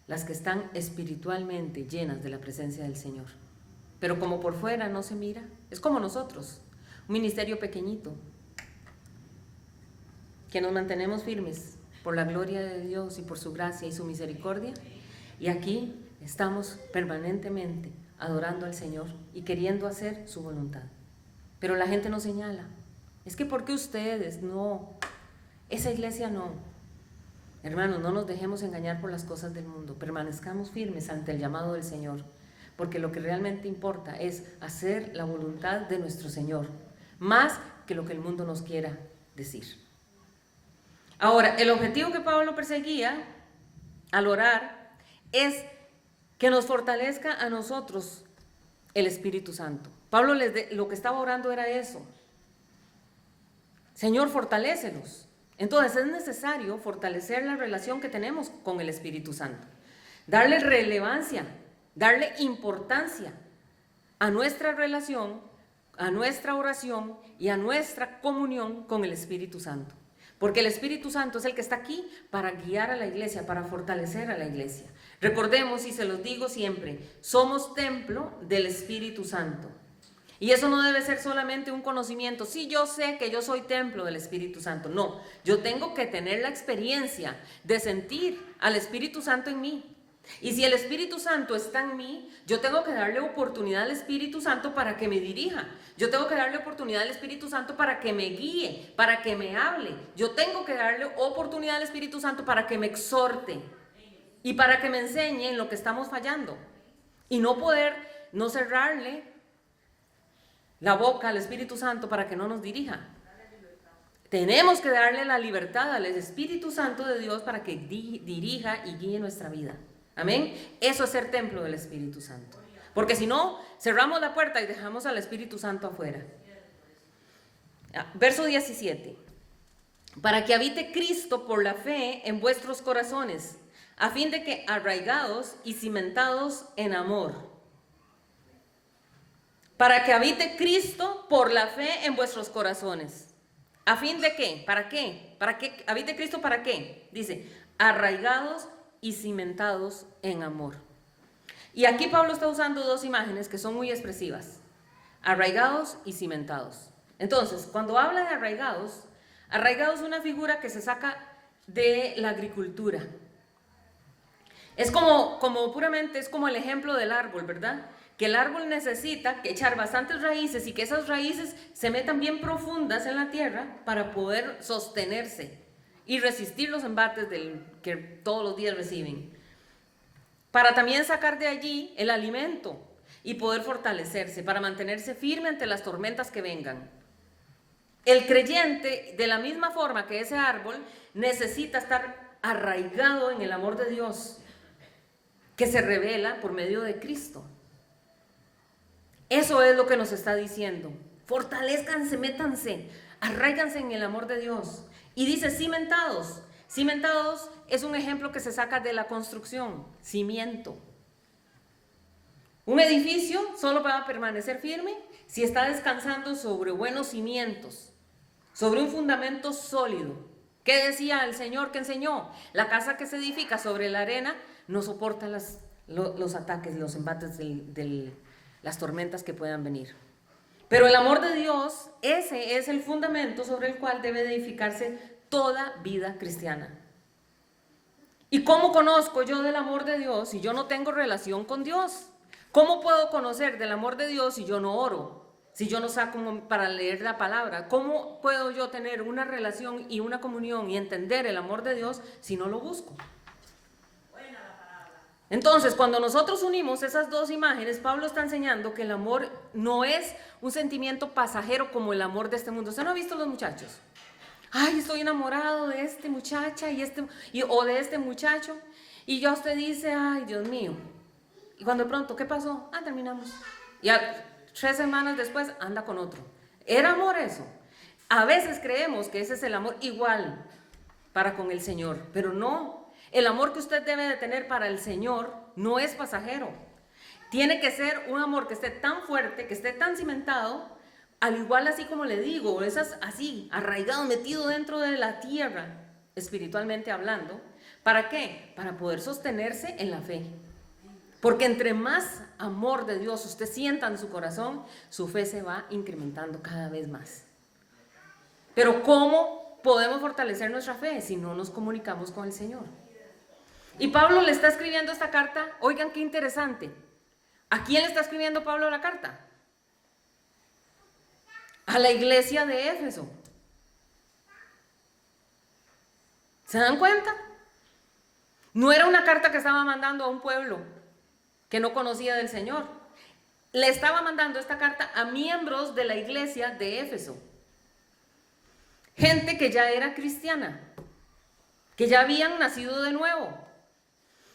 las que están espiritualmente llenas de la presencia del Señor. Pero como por fuera no se mira, es como nosotros, un ministerio pequeñito, que nos mantenemos firmes por la gloria de Dios y por su gracia y su misericordia, y aquí estamos permanentemente adorando al Señor y queriendo hacer su voluntad. Pero la gente nos señala, es que ¿por qué ustedes? No, esa iglesia no. Hermanos, no nos dejemos engañar por las cosas del mundo, permanezcamos firmes ante el llamado del Señor, porque lo que realmente importa es hacer la voluntad de nuestro Señor, más que lo que el mundo nos quiera decir. Ahora, el objetivo que Pablo perseguía al orar es que nos fortalezca a nosotros el Espíritu Santo. Pablo lo que estaba orando era eso. Señor, fortalécelos. Entonces es necesario fortalecer la relación que tenemos con el Espíritu Santo. Darle relevancia, darle importancia a nuestra relación, a nuestra oración y a nuestra comunión con el Espíritu Santo. Porque el Espíritu Santo es el que está aquí para guiar a la iglesia, para fortalecer a la iglesia. Recordemos, y se los digo siempre, somos templo del Espíritu Santo. Y eso no debe ser solamente un conocimiento. Sí, yo sé que yo soy templo del Espíritu Santo. No, yo tengo que tener la experiencia de sentir al Espíritu Santo en mí. Y si el Espíritu Santo está en mí, yo tengo que darle oportunidad al Espíritu Santo para que me dirija. Yo tengo que darle oportunidad al Espíritu Santo para que me guíe, para que me hable. Yo tengo que darle oportunidad al Espíritu Santo para que me exhorte y para que me enseñe en lo que estamos fallando. Y no cerrarle la boca al Espíritu Santo para que no nos dirija. Tenemos que darle la libertad al Espíritu Santo de Dios para que dirija y guíe nuestra vida. Amén. Eso es ser templo del Espíritu Santo. Porque si no, cerramos la puerta y dejamos al Espíritu Santo afuera. Verso 17. Para que habite Cristo por la fe en vuestros corazones, a fin de que arraigados y cimentados en amor. Para que habite Cristo por la fe en vuestros corazones. ¿A fin de qué? ¿Para qué? ¿Para qué habite Cristo? ¿Para qué? Dice, arraigados y cimentados en amor. Y aquí Pablo está usando dos imágenes que son muy expresivas. arraigados y cimentados. Entonces, cuando habla de arraigados, arraigados es una figura que se saca de la agricultura. Es como puramente, es como el ejemplo del árbol, ¿verdad? Que el árbol necesita echar bastantes raíces y que esas raíces se metan bien profundas en la tierra para poder sostenerse y resistir los embates que todos los días reciben. Para también sacar de allí el alimento y poder fortalecerse, para mantenerse firme ante las tormentas que vengan. El creyente, de la misma forma que ese árbol, necesita estar arraigado en el amor de Dios, que se revela por medio de Cristo. Eso es lo que nos está diciendo. Fortalezcanse, métanse, arraiganse en el amor de Dios. Y dice cimentados. Cimentados es un ejemplo que se saca de la construcción, cimiento. Un edificio solo va a permanecer firme si está descansando sobre buenos cimientos, sobre un fundamento sólido. ¿Qué decía el Señor que enseñó? La casa que se edifica sobre la arena no soporta los ataques, los embates de las tormentas que puedan venir. Pero el amor de Dios, ese es el fundamento sobre el cual debe edificarse toda vida cristiana. ¿Y cómo conozco yo del amor de Dios si yo no tengo relación con Dios? ¿Cómo puedo conocer del amor de Dios si yo no oro? Si yo no saco para leer la palabra. ¿Cómo puedo yo tener una relación y una comunión y entender el amor de Dios si no lo busco? Entonces, cuando nosotros unimos esas dos imágenes, Pablo está enseñando que el amor no es un sentimiento pasajero como el amor de este mundo. ¿Usted no ha visto los muchachos? Ay, estoy enamorado de esta muchacha o de este muchacho. Y ya usted dice, ay, Dios mío. Y cuando de pronto, ¿qué pasó? Ah, terminamos. Y 3 semanas después anda con otro. ¿Era amor eso? A veces creemos que ese es el amor igual para con el Señor, pero no. El amor que usted debe de tener para el Señor no es pasajero. Tiene que ser un amor que esté tan fuerte, que esté tan cimentado, al igual así como le digo, esas así, arraigado, metido dentro de la tierra, espiritualmente hablando. ¿Para qué? Para poder sostenerse en la fe. Porque entre más amor de Dios usted sienta en su corazón, su fe se va incrementando cada vez más. Pero ¿cómo podemos fortalecer nuestra fe si no nos comunicamos con el Señor? Y Pablo le está escribiendo esta carta, oigan qué interesante. ¿A quién le está escribiendo Pablo la carta? A la iglesia de Éfeso. ¿Se dan cuenta? No era una carta que estaba mandando a un pueblo que no conocía del Señor. Le estaba mandando esta carta a miembros de la iglesia de Éfeso. Gente que ya era cristiana, que ya habían nacido de nuevo,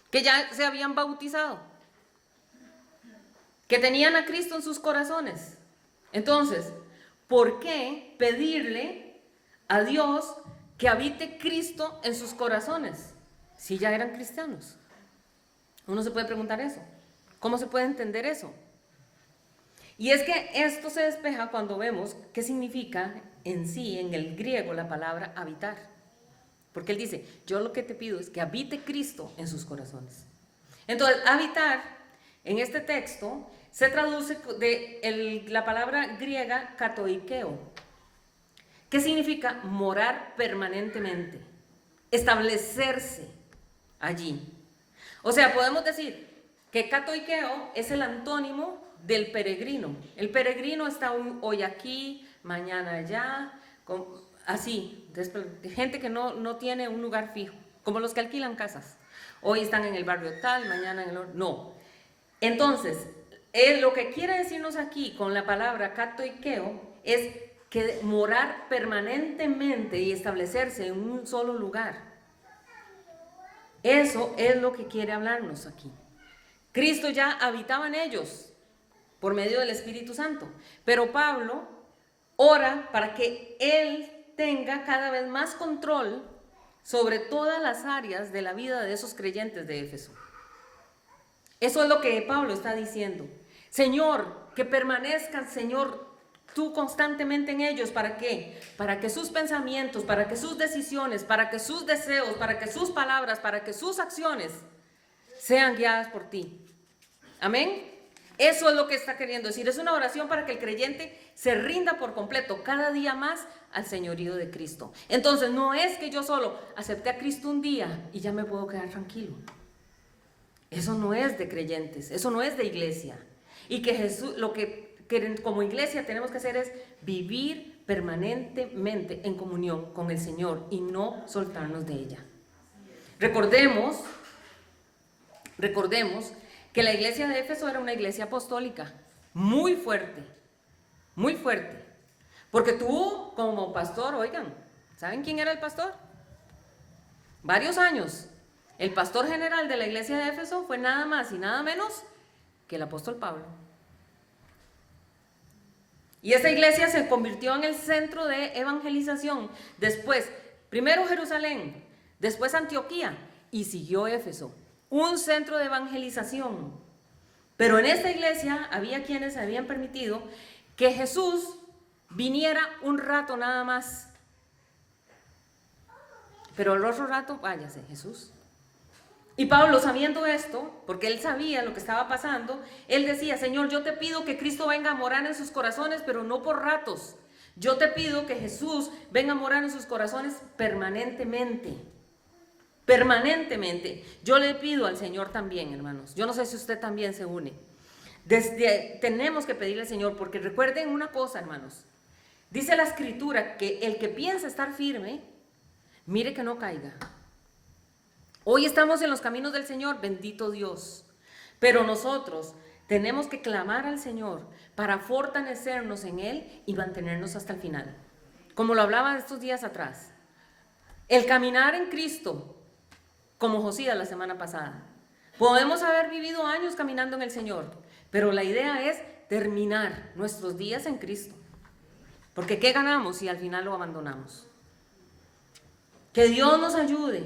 que ya se habían bautizado, que tenían a Cristo en sus corazones. Entonces, ¿por qué pedirle a Dios que habite Cristo en sus corazones si ya eran cristianos? Uno se puede preguntar eso. ¿Cómo se puede entender eso? Y es que esto se despeja cuando vemos qué significa en sí, en el griego, la palabra habitar. Porque él dice, yo lo que te pido es que habite Cristo en sus corazones. Entonces, habitar, en este texto, se traduce de la palabra griega katoikeo, que significa morar permanentemente, establecerse allí. O sea, podemos decir que katoikeo es el antónimo del peregrino. El peregrino está hoy aquí, mañana allá, así, gente que no tiene un lugar fijo, como los que alquilan casas. Hoy están en el barrio tal, mañana en el otro. No. Entonces, lo que quiere decirnos aquí con la palabra katoikeo es que morar permanentemente y establecerse en un solo lugar. Eso es lo que quiere hablarnos aquí. Cristo ya habitaba en ellos por medio del Espíritu Santo, pero Pablo ora para que Él tenga cada vez más control sobre todas las áreas de la vida de esos creyentes de Éfeso. Eso es lo que Pablo está diciendo. Señor, que permanezcan, Señor, tú constantemente en ellos. ¿Para qué? Para que sus pensamientos, para que sus decisiones, para que sus deseos, para que sus palabras, para que sus acciones sean guiadas por ti. Amén. Eso es lo que está queriendo decir. Es una oración para que el creyente se rinda por completo, cada día más, al señorío de Cristo. Entonces, no es que yo solo acepté a Cristo un día y ya me puedo quedar tranquilo. Eso no es de creyentes, eso no es de iglesia. Y que Jesús, lo que como iglesia tenemos que hacer es vivir permanentemente en comunión con el Señor y no soltarnos de ella. Recordemos que la iglesia de Éfeso era una iglesia apostólica, muy fuerte, porque tuvo como pastor, oigan, ¿saben quién era el pastor? Varios años. El pastor general de la iglesia de Éfeso fue nada más y nada menos que el apóstol Pablo. Y esa iglesia se convirtió en el centro de evangelización. Después, primero Jerusalén, después Antioquía y siguió Éfeso. Un centro de evangelización. Pero en esta iglesia había quienes habían permitido que Jesús viniera un rato nada más. Pero el otro rato, váyase Jesús. Y Pablo, sabiendo esto, porque él sabía lo que estaba pasando, él decía: Señor, yo te pido que Cristo venga a morar en sus corazones, pero no por ratos. Yo te pido que Jesús venga a morar en sus corazones permanentemente. Permanentemente. Yo le pido al Señor también, hermanos. Yo no sé si usted también se une. Tenemos que pedirle al Señor, porque recuerden una cosa, hermanos. Dice la Escritura que el que piensa estar firme, mire que no caiga. Hoy estamos en los caminos del Señor, bendito Dios. Pero nosotros tenemos que clamar al Señor para fortalecernos en Él y mantenernos hasta el final. Como lo hablaba estos días atrás. El caminar en Cristo, como Josías la semana pasada. Podemos haber vivido años caminando en el Señor, pero la idea es terminar nuestros días en Cristo. Porque ¿qué ganamos si al final lo abandonamos? Que Dios nos ayude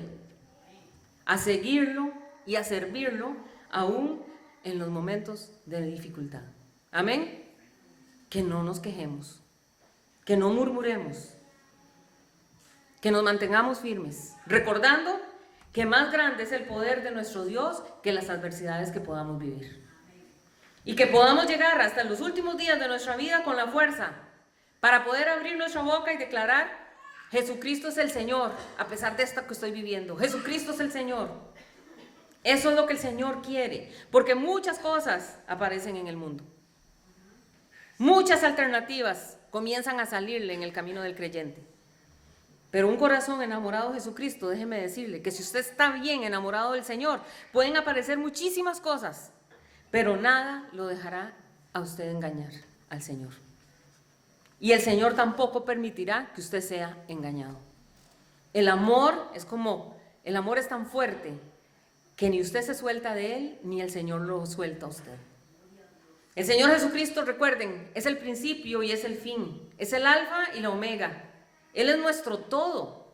a seguirlo y a servirlo aún en los momentos de dificultad. Amén. Que no nos quejemos, que no murmuremos, que nos mantengamos firmes, recordando que más grande es el poder de nuestro Dios que las adversidades que podamos vivir. Y que podamos llegar hasta los últimos días de nuestra vida con la fuerza para poder abrir nuestra boca y declarar: Jesucristo es el Señor, a pesar de esto que estoy viviendo. Jesucristo es el Señor. Eso es lo que el Señor quiere, porque muchas cosas aparecen en el mundo. Muchas alternativas comienzan a salirle en el camino del creyente. Pero un corazón enamorado de Jesucristo, déjeme decirle que si usted está bien enamorado del Señor, pueden aparecer muchísimas cosas, pero nada lo dejará a usted engañar al Señor. Y el Señor tampoco permitirá que usted sea engañado. El amor es tan fuerte que ni usted se suelta de Él, ni el Señor lo suelta a usted. El Señor Jesucristo, recuerden, es el principio y es el fin, es el alfa y la omega. Él es nuestro todo.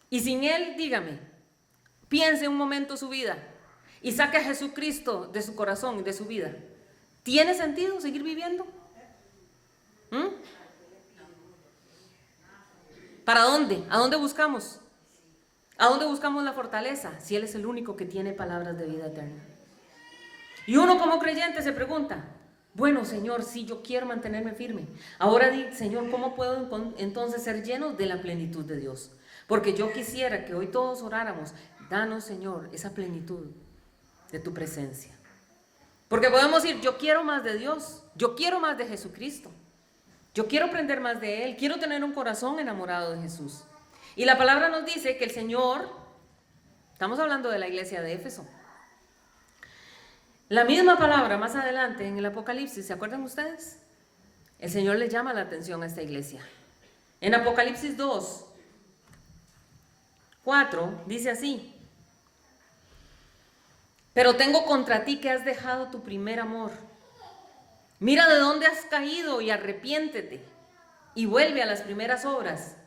Y sin Él, dígame, piense un momento su vida y saque a Jesucristo de su corazón y de su vida. ¿Tiene sentido seguir viviendo? ¿Para dónde? ¿A dónde buscamos? ¿A dónde buscamos la fortaleza? Si Él es el único que tiene palabras de vida eterna. Y uno como creyente se pregunta: bueno, Señor, sí, yo quiero mantenerme firme. Ahora di, Señor, ¿cómo puedo entonces ser lleno de la plenitud de Dios? Porque yo quisiera que hoy todos oráramos: danos, Señor, esa plenitud de tu presencia. Porque podemos decir: yo quiero más de Dios, yo quiero más de Jesucristo, yo quiero aprender más de Él, quiero tener un corazón enamorado de Jesús. Y la palabra nos dice que el Señor, estamos hablando de la iglesia de Éfeso, la misma palabra más adelante en el Apocalipsis, ¿se acuerdan ustedes? El Señor le llama la atención a esta iglesia. En Apocalipsis 2:4 dice así: pero tengo contra ti que has dejado tu primer amor. Mira de dónde has caído y arrepiéntete y vuelve a las primeras obras,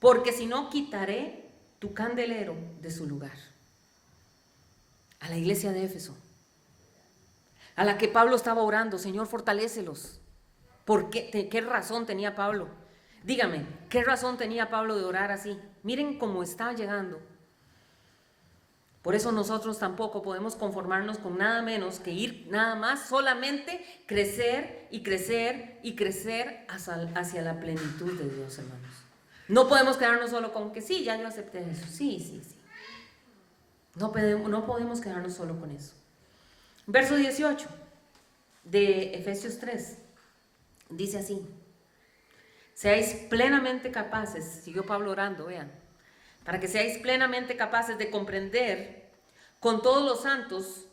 porque si no, quitaré tu candelero de su lugar. A la iglesia de Éfeso, a la que Pablo estaba orando: Señor, fortalécelos. ¿Por qué? ¿Qué razón tenía Pablo? Dígame, ¿qué razón tenía Pablo de orar así? Miren cómo está llegando. Por eso nosotros tampoco podemos conformarnos con nada menos que ir nada más, solamente crecer y crecer y crecer hacia la plenitud de Dios, hermanos. No podemos quedarnos solo con que sí, ya yo acepté eso. Sí. No podemos quedarnos solo con eso. Verso 18 de Efesios 3 dice así: seáis plenamente capaces, siguió Pablo orando, vean, para que seáis plenamente capaces de comprender con todos los santos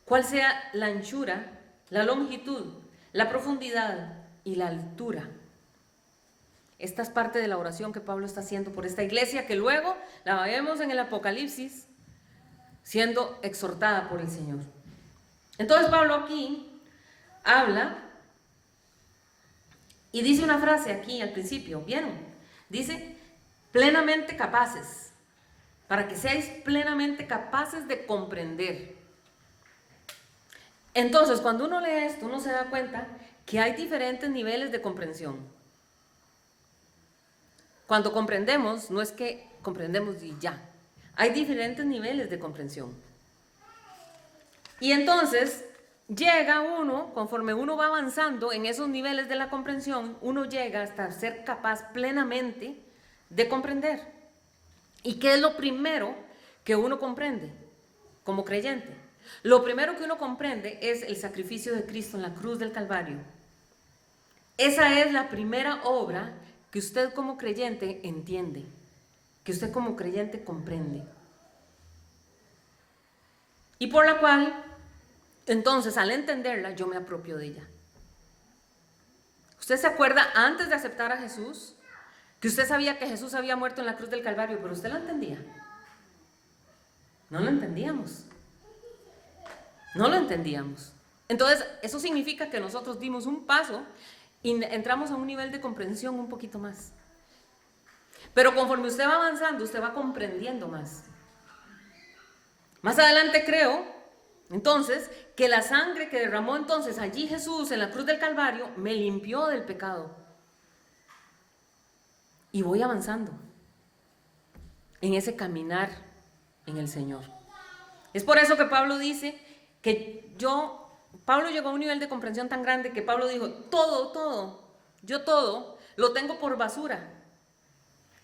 cuál sea la anchura, la longitud, la profundidad y la altura. Esta es parte de la oración que Pablo está haciendo por esta iglesia, que luego la vemos en el Apocalipsis siendo exhortada por el Señor. Entonces Pablo aquí habla y dice una frase aquí al principio, ¿vieron? Dice, plenamente capaces, para que seáis plenamente capaces de comprender. Entonces, cuando uno lee esto, uno se da cuenta que hay diferentes niveles de comprensión. Cuando comprendemos, no es que comprendemos y ya. Hay diferentes niveles de comprensión. Y entonces llega uno, conforme uno va avanzando en esos niveles de la comprensión, uno llega hasta ser capaz plenamente de comprender. ¿Y qué es lo primero que uno comprende como creyente? Lo primero que uno comprende es el sacrificio de Cristo en la cruz del Calvario. Esa es la primera obra que usted como creyente entiende, que usted como creyente comprende. Y por la cual, entonces, al entenderla, yo me apropio de ella. ¿Usted se acuerda antes de aceptar a Jesús que usted sabía que Jesús había muerto en la cruz del Calvario, pero usted lo entendía? No lo entendíamos. No lo entendíamos. Entonces, eso significa que nosotros dimos un paso y entramos a un nivel de comprensión un poquito más. Pero conforme usted va avanzando, usted va comprendiendo más. Más adelante creo, entonces, que la sangre que derramó entonces allí Jesús en la cruz del Calvario me limpió del pecado. Y voy avanzando en ese caminar en el Señor. Es por eso que Pablo dice que Pablo llegó a un nivel de comprensión tan grande que Pablo dijo, yo todo lo tengo por basura,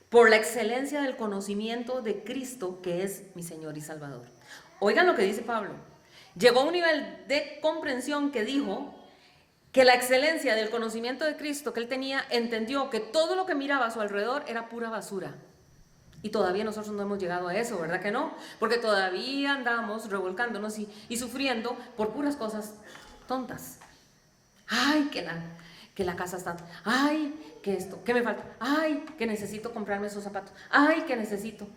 por la excelencia del conocimiento de Cristo, que es mi Señor y Salvador. Oigan lo que dice Pablo. Llegó a un nivel de comprensión que dijo que la excelencia del conocimiento de Cristo que él tenía, entendió que todo lo que miraba a su alrededor era pura basura. Y todavía nosotros no hemos llegado a eso, ¿verdad que no? Porque todavía andamos revolcándonos y sufriendo por puras cosas tontas. Ay, que la casa está, ay, que esto, que me falta, ay, que necesito comprarme esos zapatos, ay, que necesito.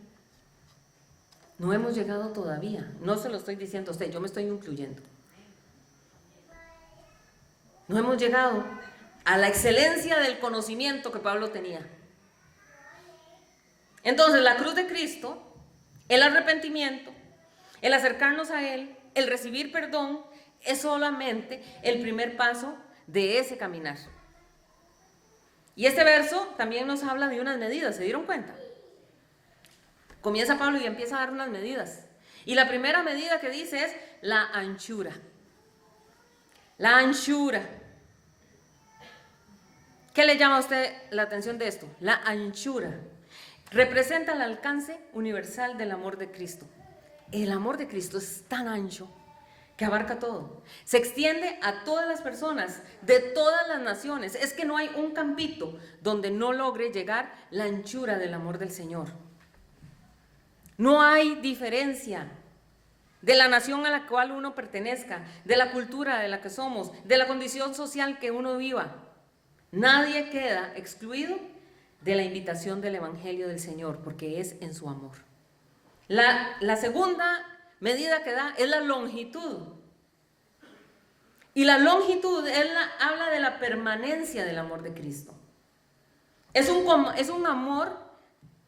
No hemos llegado todavía, no se lo estoy diciendo a usted, yo me estoy incluyendo. No hemos llegado a la excelencia del conocimiento que Pablo tenía. Entonces, la cruz de Cristo, el arrepentimiento, el acercarnos a Él, el recibir perdón, es solamente el primer paso de ese caminar. Y este verso también nos habla de unas medidas, ¿se dieron cuenta? Comienza Pablo y empieza a dar unas medidas. Y la primera medida que dice es la anchura. La anchura. ¿Qué le llama a usted la atención de esto? La anchura. Representa el alcance universal del amor de Cristo. El amor de Cristo es tan ancho que abarca todo. Se extiende a todas las personas, de todas las naciones. Es que no hay un campito donde no logre llegar la anchura del amor del Señor. No hay diferencia de la nación a la cual uno pertenezca, de la cultura de la que somos, de la condición social que uno viva. Nadie queda excluido de la invitación del Evangelio del Señor, porque es en su amor. La segunda medida que da es la longitud. Y la longitud habla de la permanencia del amor de Cristo. Es un amor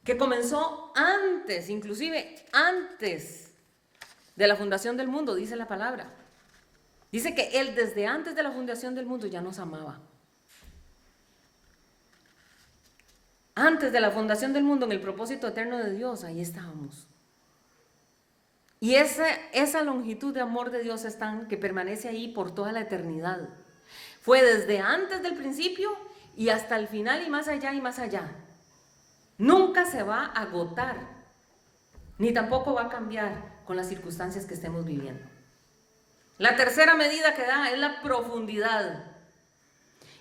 que comenzó antes, inclusive antes de la fundación del mundo, dice la palabra. Dice que Él desde antes de la fundación del mundo ya nos amaba. Antes de la fundación del mundo, en el propósito eterno de Dios, ahí estábamos. Y esa longitud de amor de Dios es tan que permanece ahí por toda la eternidad. Fue desde antes del principio y hasta el final y más allá y más allá. Nunca se va a agotar, ni tampoco va a cambiar con las circunstancias que estemos viviendo. La tercera medida que da es la profundidad.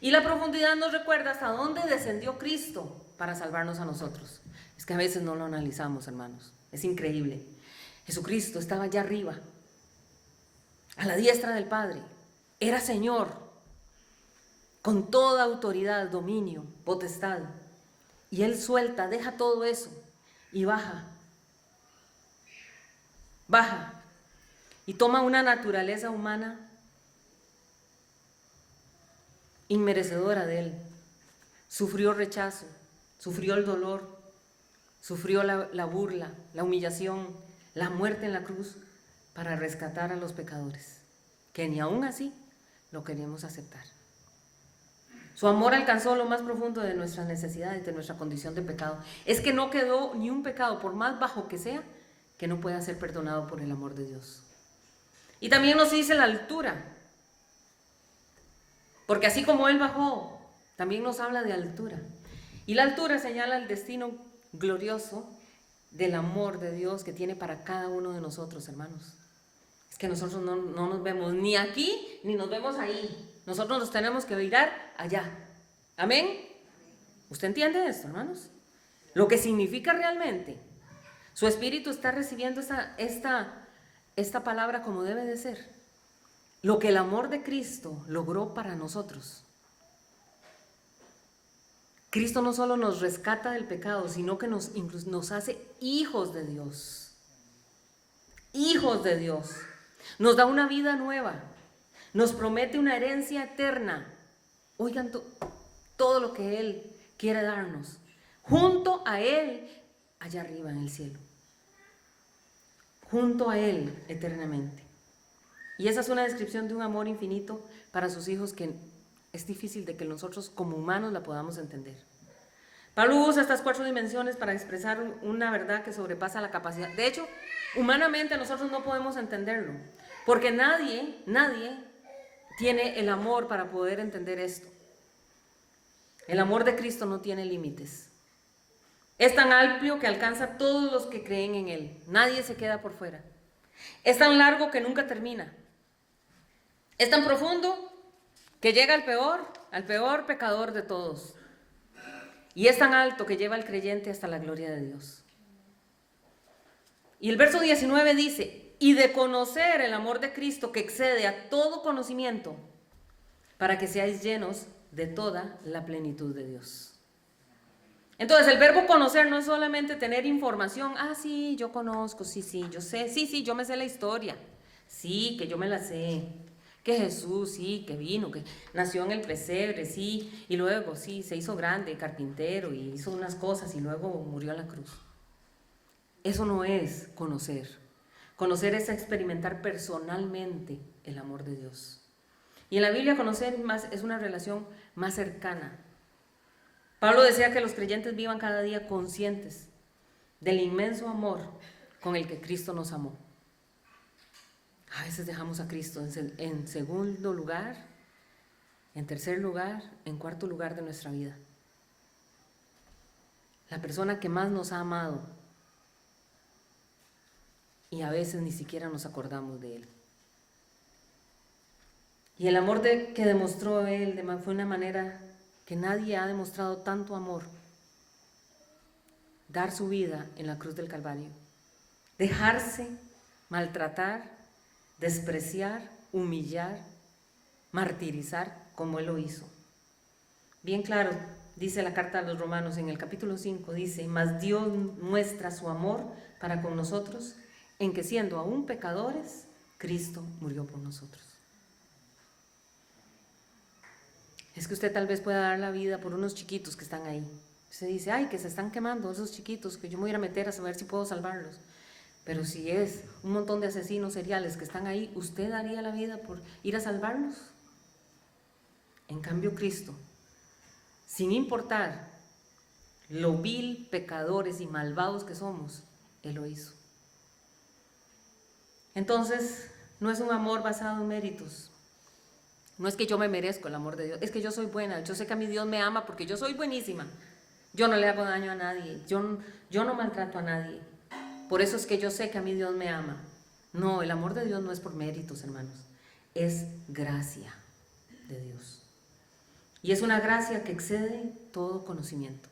Y la profundidad nos recuerda hasta dónde descendió Cristo para salvarnos a nosotros. Es que a veces no lo analizamos, hermanos. Es increíble. Jesucristo estaba allá arriba, a la diestra del Padre. Era Señor, con toda autoridad, dominio, potestad. Y Él suelta, deja todo eso y baja. Baja y toma una naturaleza humana inmerecedora de Él. Sufrió rechazo, sufrió el dolor, sufrió la burla, la humillación, la muerte en la cruz para rescatar a los pecadores, que ni aún así lo queríamos aceptar. Su amor alcanzó lo más profundo de nuestras necesidades, de nuestra condición de pecado. Es que no quedó ni un pecado, por más bajo que sea, que no pueda ser perdonado por el amor de Dios. Y también nos dice la altura, porque así como Él bajó, también nos habla de altura. Y la altura señala el destino glorioso del amor de Dios que tiene para cada uno de nosotros, hermanos. Es que nosotros no nos vemos ni aquí, ni nos vemos ahí. Nosotros nos tenemos que mirar allá. ¿Amén? ¿Usted entiende esto, hermanos? Lo que significa realmente. Su espíritu está recibiendo esta palabra como debe de ser. Lo que el amor de Cristo logró para nosotros. Cristo no solo nos rescata del pecado, sino que nos hace hijos de Dios. Hijos de Dios. Nos da una vida nueva. Nos promete una herencia eterna. Oigan todo lo que Él quiere darnos. Junto a Él, allá arriba en el cielo. Junto a Él eternamente. Y esa es una descripción de un amor infinito para sus hijos que es difícil de que nosotros como humanos la podamos entender. Pablo usa estas 4 dimensiones para expresar una verdad que sobrepasa la capacidad. De hecho, humanamente nosotros no podemos entenderlo, porque nadie tiene el amor para poder entender esto. El amor de Cristo no tiene límites. Es tan amplio que alcanza a todos los que creen en Él. Nadie se queda por fuera. Es tan largo que nunca termina. Es tan profundo que llega al peor pecador de todos. Y es tan alto que lleva al creyente hasta la gloria de Dios. Y el verso 19 dice, y de conocer el amor de Cristo que excede a todo conocimiento, para que seáis llenos de toda la plenitud de Dios. Entonces el verbo conocer no es solamente tener información, sí, yo conozco, sí, yo sé, sí, yo me sé la historia, sí, que yo me la sé, que Jesús, sí, que vino, que nació en el pesebre, sí, y luego, sí, se hizo grande, carpintero, y hizo unas cosas, y luego murió en la cruz. Eso no es conocer. Conocer es experimentar personalmente el amor de Dios. Y en la Biblia conocer es una relación más cercana. Pablo decía que los creyentes vivan cada día conscientes del inmenso amor con el que Cristo nos amó. A veces dejamos a Cristo en segundo lugar, en tercer lugar, en cuarto lugar de nuestra vida. La persona que más nos ha amado y a veces ni siquiera nos acordamos de Él. Y el amor que demostró Él fue una manera que nadie ha demostrado tanto amor. Dar su vida en la cruz del Calvario. Dejarse maltratar, despreciar, humillar, martirizar como Él lo hizo. Bien claro, dice la carta a los Romanos en el capítulo 5, dice, mas Dios muestra su amor para con nosotros, en que siendo aún pecadores, Cristo murió por nosotros. Es que usted tal vez pueda dar la vida por unos chiquitos que están ahí. Usted dice, que se están quemando esos chiquitos, que yo me voy a ir a meter a saber si puedo salvarlos. Pero si es un montón de asesinos seriales que están ahí, ¿usted daría la vida por ir a salvarlos? En cambio, Cristo, sin importar lo vil, pecadores y malvados que somos, Él lo hizo. Entonces, no es un amor basado en méritos. No es que yo me merezco el amor de Dios, es que yo soy buena, yo sé que a mi Dios me ama porque yo soy buenísima. Yo no le hago daño a nadie, yo no maltrato a nadie. Por eso es que yo sé que a mi Dios me ama. No, el amor de Dios no es por méritos, hermanos, es gracia de Dios. Y es una gracia que excede todo conocimiento.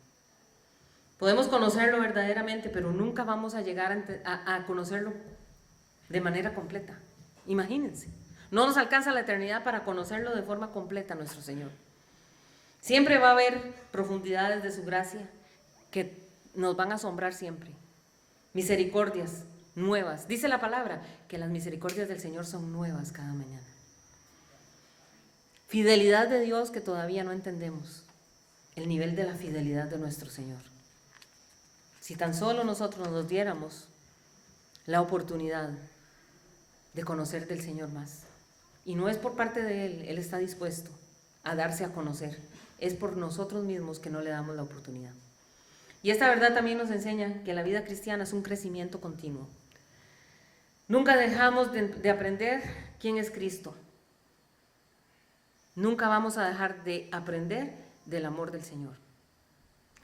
Podemos conocerlo verdaderamente, pero nunca vamos a llegar a conocerlo de manera completa. Imagínense. No nos alcanza la eternidad para conocerlo de forma completa, nuestro Señor. Siempre va a haber profundidades de su gracia que nos van a asombrar siempre. Misericordias nuevas. Dice la palabra que las misericordias del Señor son nuevas cada mañana. Fidelidad de Dios que todavía no entendemos. El nivel de la fidelidad de nuestro Señor. Si tan solo nosotros nos diéramos la oportunidad de conocer del Señor más. Y no es por parte de Él está dispuesto a darse a conocer. Es por nosotros mismos que no le damos la oportunidad. Y esta verdad también nos enseña que la vida cristiana es un crecimiento continuo. Nunca dejamos de aprender quién es Cristo. Nunca vamos a dejar de aprender del amor del Señor.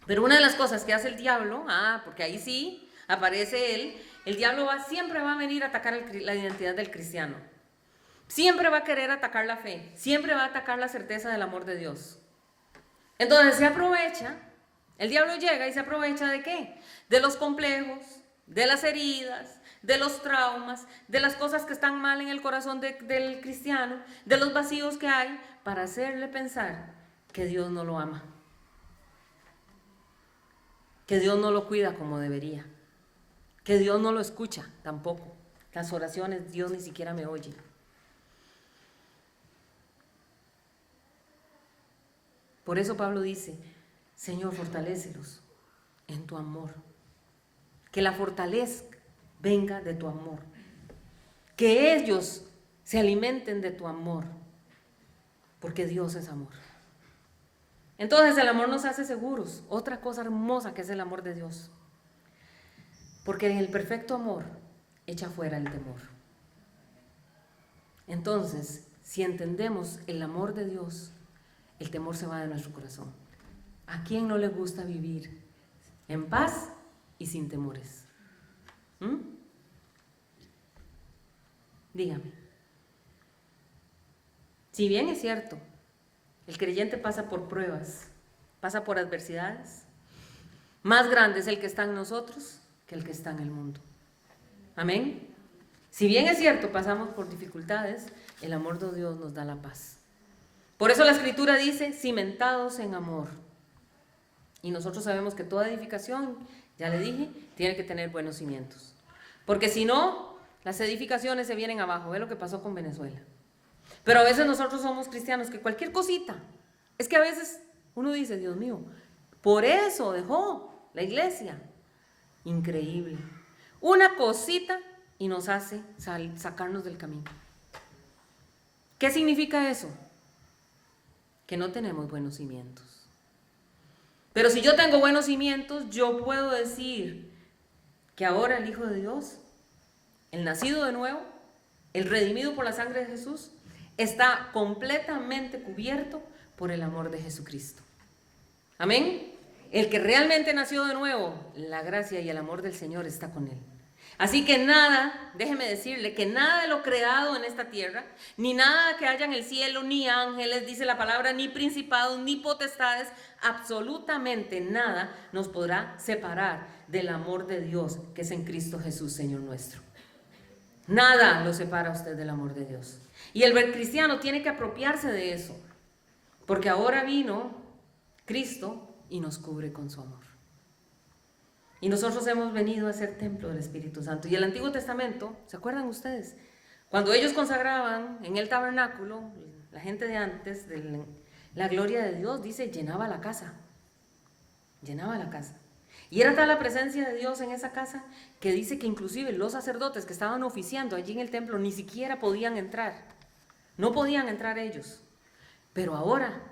Pero una de las cosas que hace el diablo, porque ahí sí aparece él, el diablo siempre va a venir a atacar la identidad del cristiano. Siempre va a querer atacar la fe, siempre va a atacar la certeza del amor de Dios. Entonces se aprovecha, el diablo llega y se aprovecha ¿de qué? De los complejos, de las heridas, de los traumas, de las cosas que están mal en el corazón del cristiano, de los vacíos que hay, para hacerle pensar que Dios no lo ama, que Dios no lo cuida como debería, que Dios no lo escucha tampoco. Las oraciones Dios ni siquiera me oye. Por eso Pablo dice, Señor, fortalécelos en tu amor. Que la fortaleza venga de tu amor. Que ellos se alimenten de tu amor. Porque Dios es amor. Entonces el amor nos hace seguros. Otra cosa hermosa que es el amor de Dios. Porque en el perfecto amor echa fuera el temor. Entonces, si entendemos el amor de Dios, el temor se va de nuestro corazón. ¿A quién no le gusta vivir en paz y sin temores? Dígame. Si bien es cierto, el creyente pasa por pruebas, pasa por adversidades, más grande es el que está en nosotros que el que está en el mundo. Amén. Si bien es cierto, pasamos por dificultades, el amor de Dios nos da la paz. Por eso la Escritura dice, cimentados en amor. Y nosotros sabemos que toda edificación, ya le dije, tiene que tener buenos cimientos. Porque si no, las edificaciones se vienen abajo. Ve lo que pasó con Venezuela. Pero a veces nosotros somos cristianos que cualquier cosita, es que a veces uno dice, Dios mío, por eso dejó la iglesia. Increíble. Una cosita y nos hace sacarnos del camino. ¿Qué significa eso? Que no tenemos buenos cimientos. Pero si yo tengo buenos cimientos, yo puedo decir que ahora el Hijo de Dios, el nacido de nuevo, el redimido por la sangre de Jesús, está completamente cubierto por el amor de Jesucristo. Amén. El que realmente nació de nuevo, la gracia y el amor del Señor está con él. Así que nada, déjeme decirle que nada de lo creado en esta tierra, ni nada que haya en el cielo, ni ángeles, dice la palabra, ni principados, ni potestades, absolutamente nada nos podrá separar del amor de Dios que es en Cristo Jesús, Señor nuestro. Nada lo separa a usted del amor de Dios. Y el cristiano tiene que apropiarse de eso, porque ahora vino Cristo y nos cubre con su amor. Y nosotros hemos venido a ser templo del Espíritu Santo. Y el Antiguo Testamento, ¿se acuerdan ustedes? Cuando ellos consagraban en el tabernáculo, la gente de antes, la gloria de Dios, dice, llenaba la casa. Llenaba la casa. Y era tal la presencia de Dios en esa casa que dice que inclusive los sacerdotes que estaban oficiando allí en el templo ni siquiera podían entrar. No podían entrar ellos. Pero ahora,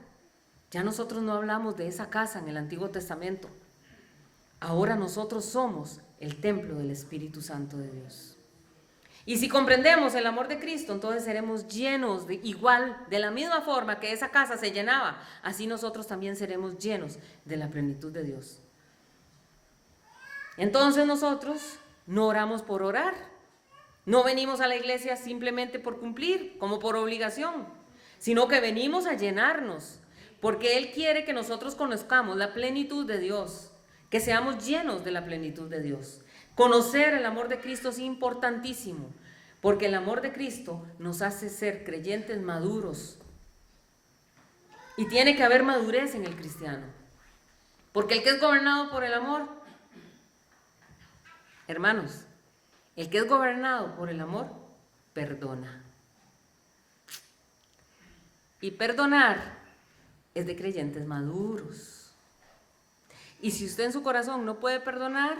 ya nosotros no hablamos de esa casa en el Antiguo Testamento. Ahora nosotros somos el templo del Espíritu Santo de Dios. Y si comprendemos el amor de Cristo, entonces seremos llenos de la misma forma que esa casa se llenaba, así nosotros también seremos llenos de la plenitud de Dios. Entonces nosotros no oramos por orar, no venimos a la iglesia simplemente por cumplir, como por obligación, sino que venimos a llenarnos, porque Él quiere que nosotros conozcamos la plenitud de Dios, que seamos llenos de la plenitud de Dios. Conocer el amor de Cristo es importantísimo, porque el amor de Cristo nos hace ser creyentes maduros. Y tiene que haber madurez en el cristiano, porque el que es gobernado por el amor, hermanos, el que es gobernado por el amor, perdona. Y perdonar es de creyentes maduros. Y si usted en su corazón no puede perdonar,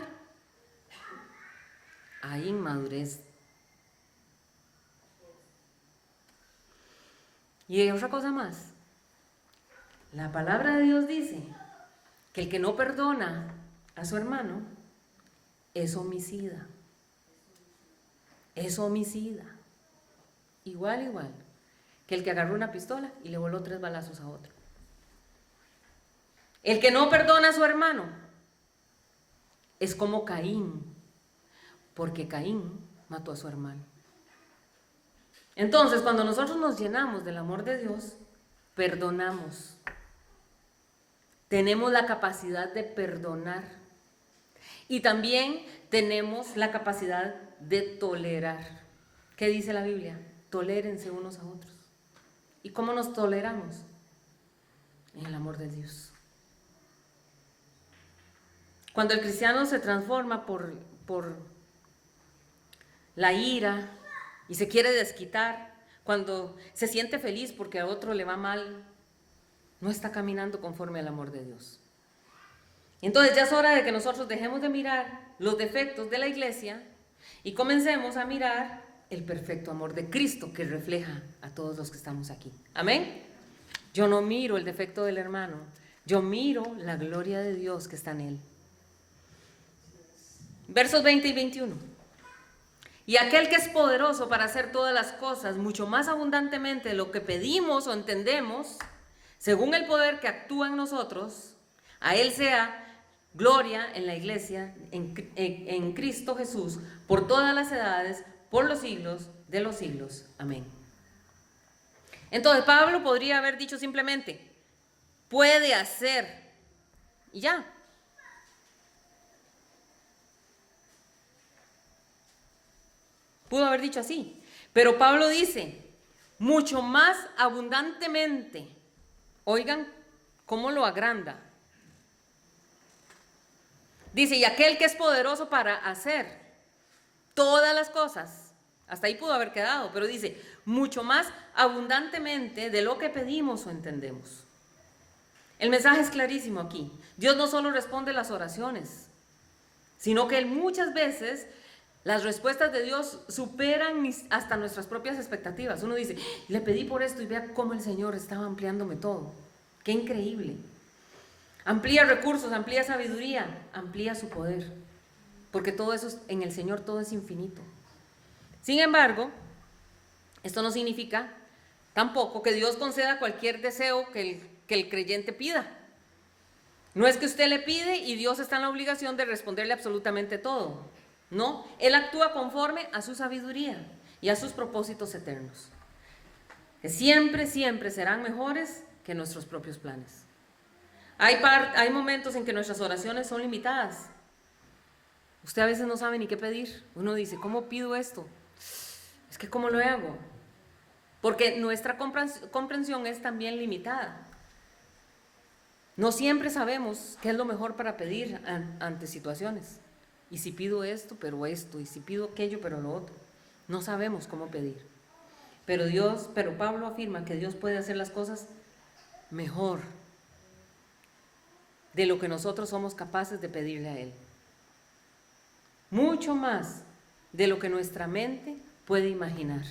hay inmadurez. Y hay otra cosa más. La palabra de Dios dice que el que no perdona a su hermano es homicida. Es homicida. Igual que el que agarró una pistola y le voló 3 balazos a otro. El que no perdona a su hermano es como Caín, porque Caín mató a su hermano. Entonces, cuando nosotros nos llenamos del amor de Dios, perdonamos. Tenemos la capacidad de perdonar. Y también tenemos la capacidad de tolerar. ¿Qué dice la Biblia? Tolérense unos a otros. ¿Y cómo nos toleramos? En el amor de Dios. Cuando el cristiano se transforma por la ira y se quiere desquitar, cuando se siente feliz porque a otro le va mal, no está caminando conforme al amor de Dios. Entonces ya es hora de que nosotros dejemos de mirar los defectos de la iglesia y comencemos a mirar el perfecto amor de Cristo que refleja a todos los que estamos aquí. Amén. Yo no miro el defecto del hermano, yo miro la gloria de Dios que está en él. Versos 20 y 21. Y aquel que es poderoso para hacer todas las cosas mucho más abundantemente de lo que pedimos o entendemos, según el poder que actúa en nosotros, a él sea gloria en la iglesia, en Cristo Jesús, por todas las edades, por los siglos de los siglos. Amén. Entonces Pablo podría haber dicho simplemente, puede hacer, y ya. Pudo haber dicho así, pero Pablo dice, mucho más abundantemente. Oigan cómo lo agranda. Dice, y aquel que es poderoso para hacer todas las cosas, hasta ahí pudo haber quedado, pero dice, mucho más abundantemente de lo que pedimos o entendemos. El mensaje es clarísimo aquí. Dios no solo responde las oraciones, sino que muchas veces las respuestas de Dios superan hasta nuestras propias expectativas. Uno dice, le pedí por esto y vea cómo el Señor estaba ampliándome todo. ¡Qué increíble! Amplía recursos, amplía sabiduría, amplía su poder. Porque todo eso en el Señor, todo es infinito. Sin embargo, esto no significa tampoco que Dios conceda cualquier deseo que el creyente pida. No es que usted le pide y Dios está en la obligación de responderle absolutamente todo. No, Él actúa conforme a su sabiduría y a sus propósitos eternos, que siempre serán mejores que nuestros propios planes. Hay momentos en que nuestras oraciones son limitadas. Usted a veces no sabe ni qué pedir. Uno dice, ¿cómo pido esto? Es que ¿cómo lo hago? Porque nuestra comprensión es también limitada. No siempre sabemos qué es lo mejor para pedir ante situaciones. Y si pido esto, pero esto, y si pido aquello, pero lo otro. No sabemos cómo pedir. Pero Pablo afirma que Dios puede hacer las cosas mejor de lo que nosotros somos capaces de pedirle a Él. Mucho más de lo que nuestra mente puede imaginar,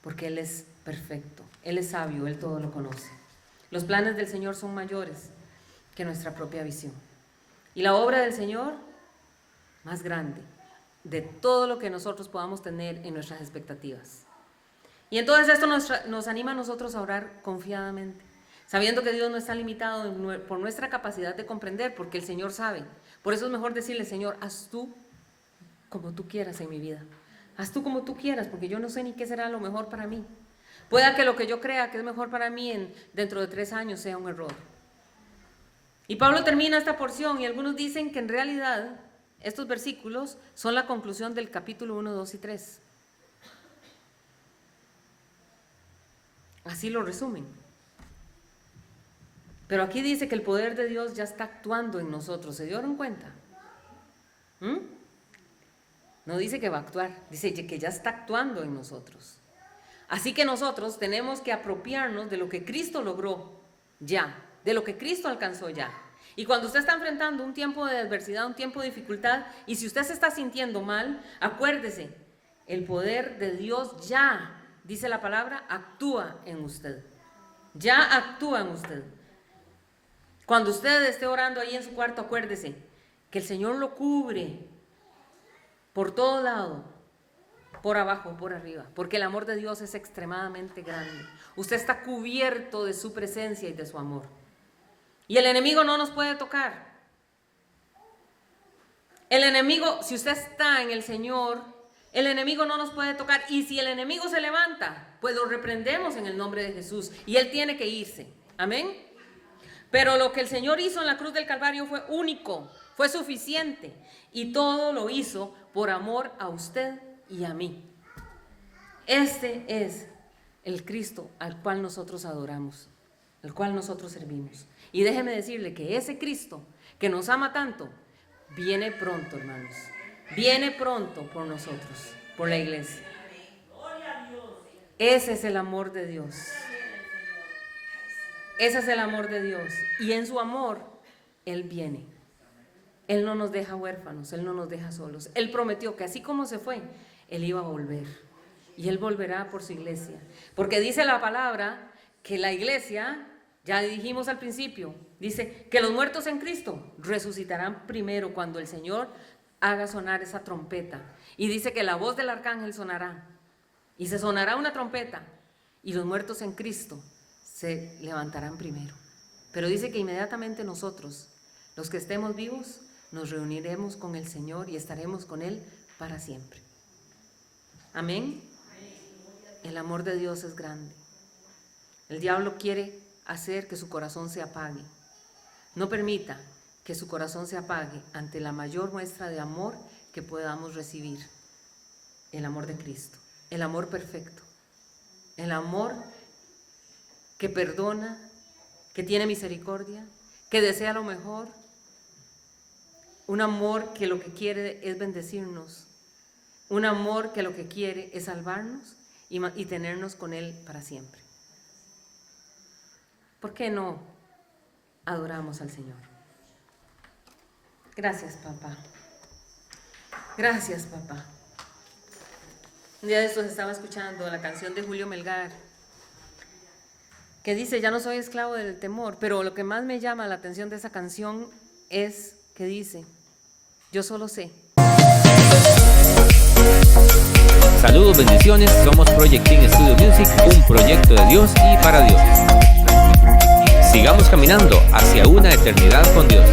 porque Él es perfecto, Él es sabio, Él todo lo conoce. Los planes del Señor son mayores que nuestra propia visión. Y la obra del Señor, más grande de todo lo que nosotros podamos tener en nuestras expectativas. Y entonces esto nos anima a nosotros a orar confiadamente, sabiendo que Dios no está limitado por nuestra capacidad de comprender, porque el Señor sabe. Por eso es mejor decirle: Señor, haz tú como tú quieras en mi vida. Haz tú como tú quieras, porque yo no sé ni qué será lo mejor para mí. Pueda que lo que yo crea que es mejor para mí dentro de 3 años sea un error. Y Pablo termina esta porción y algunos dicen que en realidad estos versículos son la conclusión del capítulo 1, 2 y 3. Así lo resumen. Pero aquí dice que el poder de Dios ya está actuando en nosotros. ¿Se dieron cuenta? No dice que va a actuar, dice que ya está actuando en nosotros. Así que nosotros tenemos que apropiarnos de lo que Cristo logró ya, de lo que Cristo alcanzó ya. Y cuando usted está enfrentando un tiempo de adversidad, un tiempo de dificultad, y si usted se está sintiendo mal, acuérdese, el poder de Dios ya, dice la palabra, actúa en usted. Ya actúa en usted. Cuando usted esté orando ahí en su cuarto, acuérdese que el Señor lo cubre por todo lado, por abajo, por arriba, porque el amor de Dios es extremadamente grande. Usted está cubierto de su presencia y de su amor. Y el enemigo no nos puede tocar. El enemigo, si usted está en el Señor, el enemigo no nos puede tocar. Y si el enemigo se levanta, pues lo reprendemos en el nombre de Jesús. Y él tiene que irse. Amén. Pero lo que el Señor hizo en la cruz del Calvario fue único, fue suficiente. Y todo lo hizo por amor a usted y a mí. Este es el Cristo al cual nosotros adoramos, al cual nosotros servimos. Y déjeme decirle que ese Cristo que nos ama tanto, viene pronto, hermanos. Viene pronto por nosotros, por la iglesia. Ese es el amor de Dios. Ese es el amor de Dios. Y en su amor, Él viene. Él no nos deja huérfanos, Él no nos deja solos. Él prometió que así como se fue, Él iba a volver. Y Él volverá por su iglesia. Porque dice la palabra que la iglesia, ya dijimos al principio, dice que los muertos en Cristo resucitarán primero cuando el Señor haga sonar esa trompeta. Y dice que la voz del arcángel sonará. Y se sonará una trompeta. Y los muertos en Cristo se levantarán primero. Pero dice que inmediatamente nosotros, los que estemos vivos, nos reuniremos con el Señor y estaremos con Él para siempre. Amén. El amor de Dios es grande. El diablo quiere hacer que su corazón se apague. No permita que su corazón se apague ante la mayor muestra de amor que podamos recibir. El amor de Cristo, el amor perfecto, el amor que perdona, que tiene misericordia, que desea lo mejor. Un amor que lo que quiere es bendecirnos. Un amor que lo que quiere es salvarnos y tenernos con Él para siempre. ¿Por qué no adoramos al Señor? Gracias, papá. Gracias, papá. Un día de estos estaba escuchando la canción de Julio Melgar, que dice: ya no soy esclavo del temor, pero lo que más me llama la atención de esa canción es que dice: yo solo sé. Saludos, bendiciones, somos Project King Studio Music, un proyecto de Dios y para Dios. Sigamos caminando hacia una eternidad con Dios.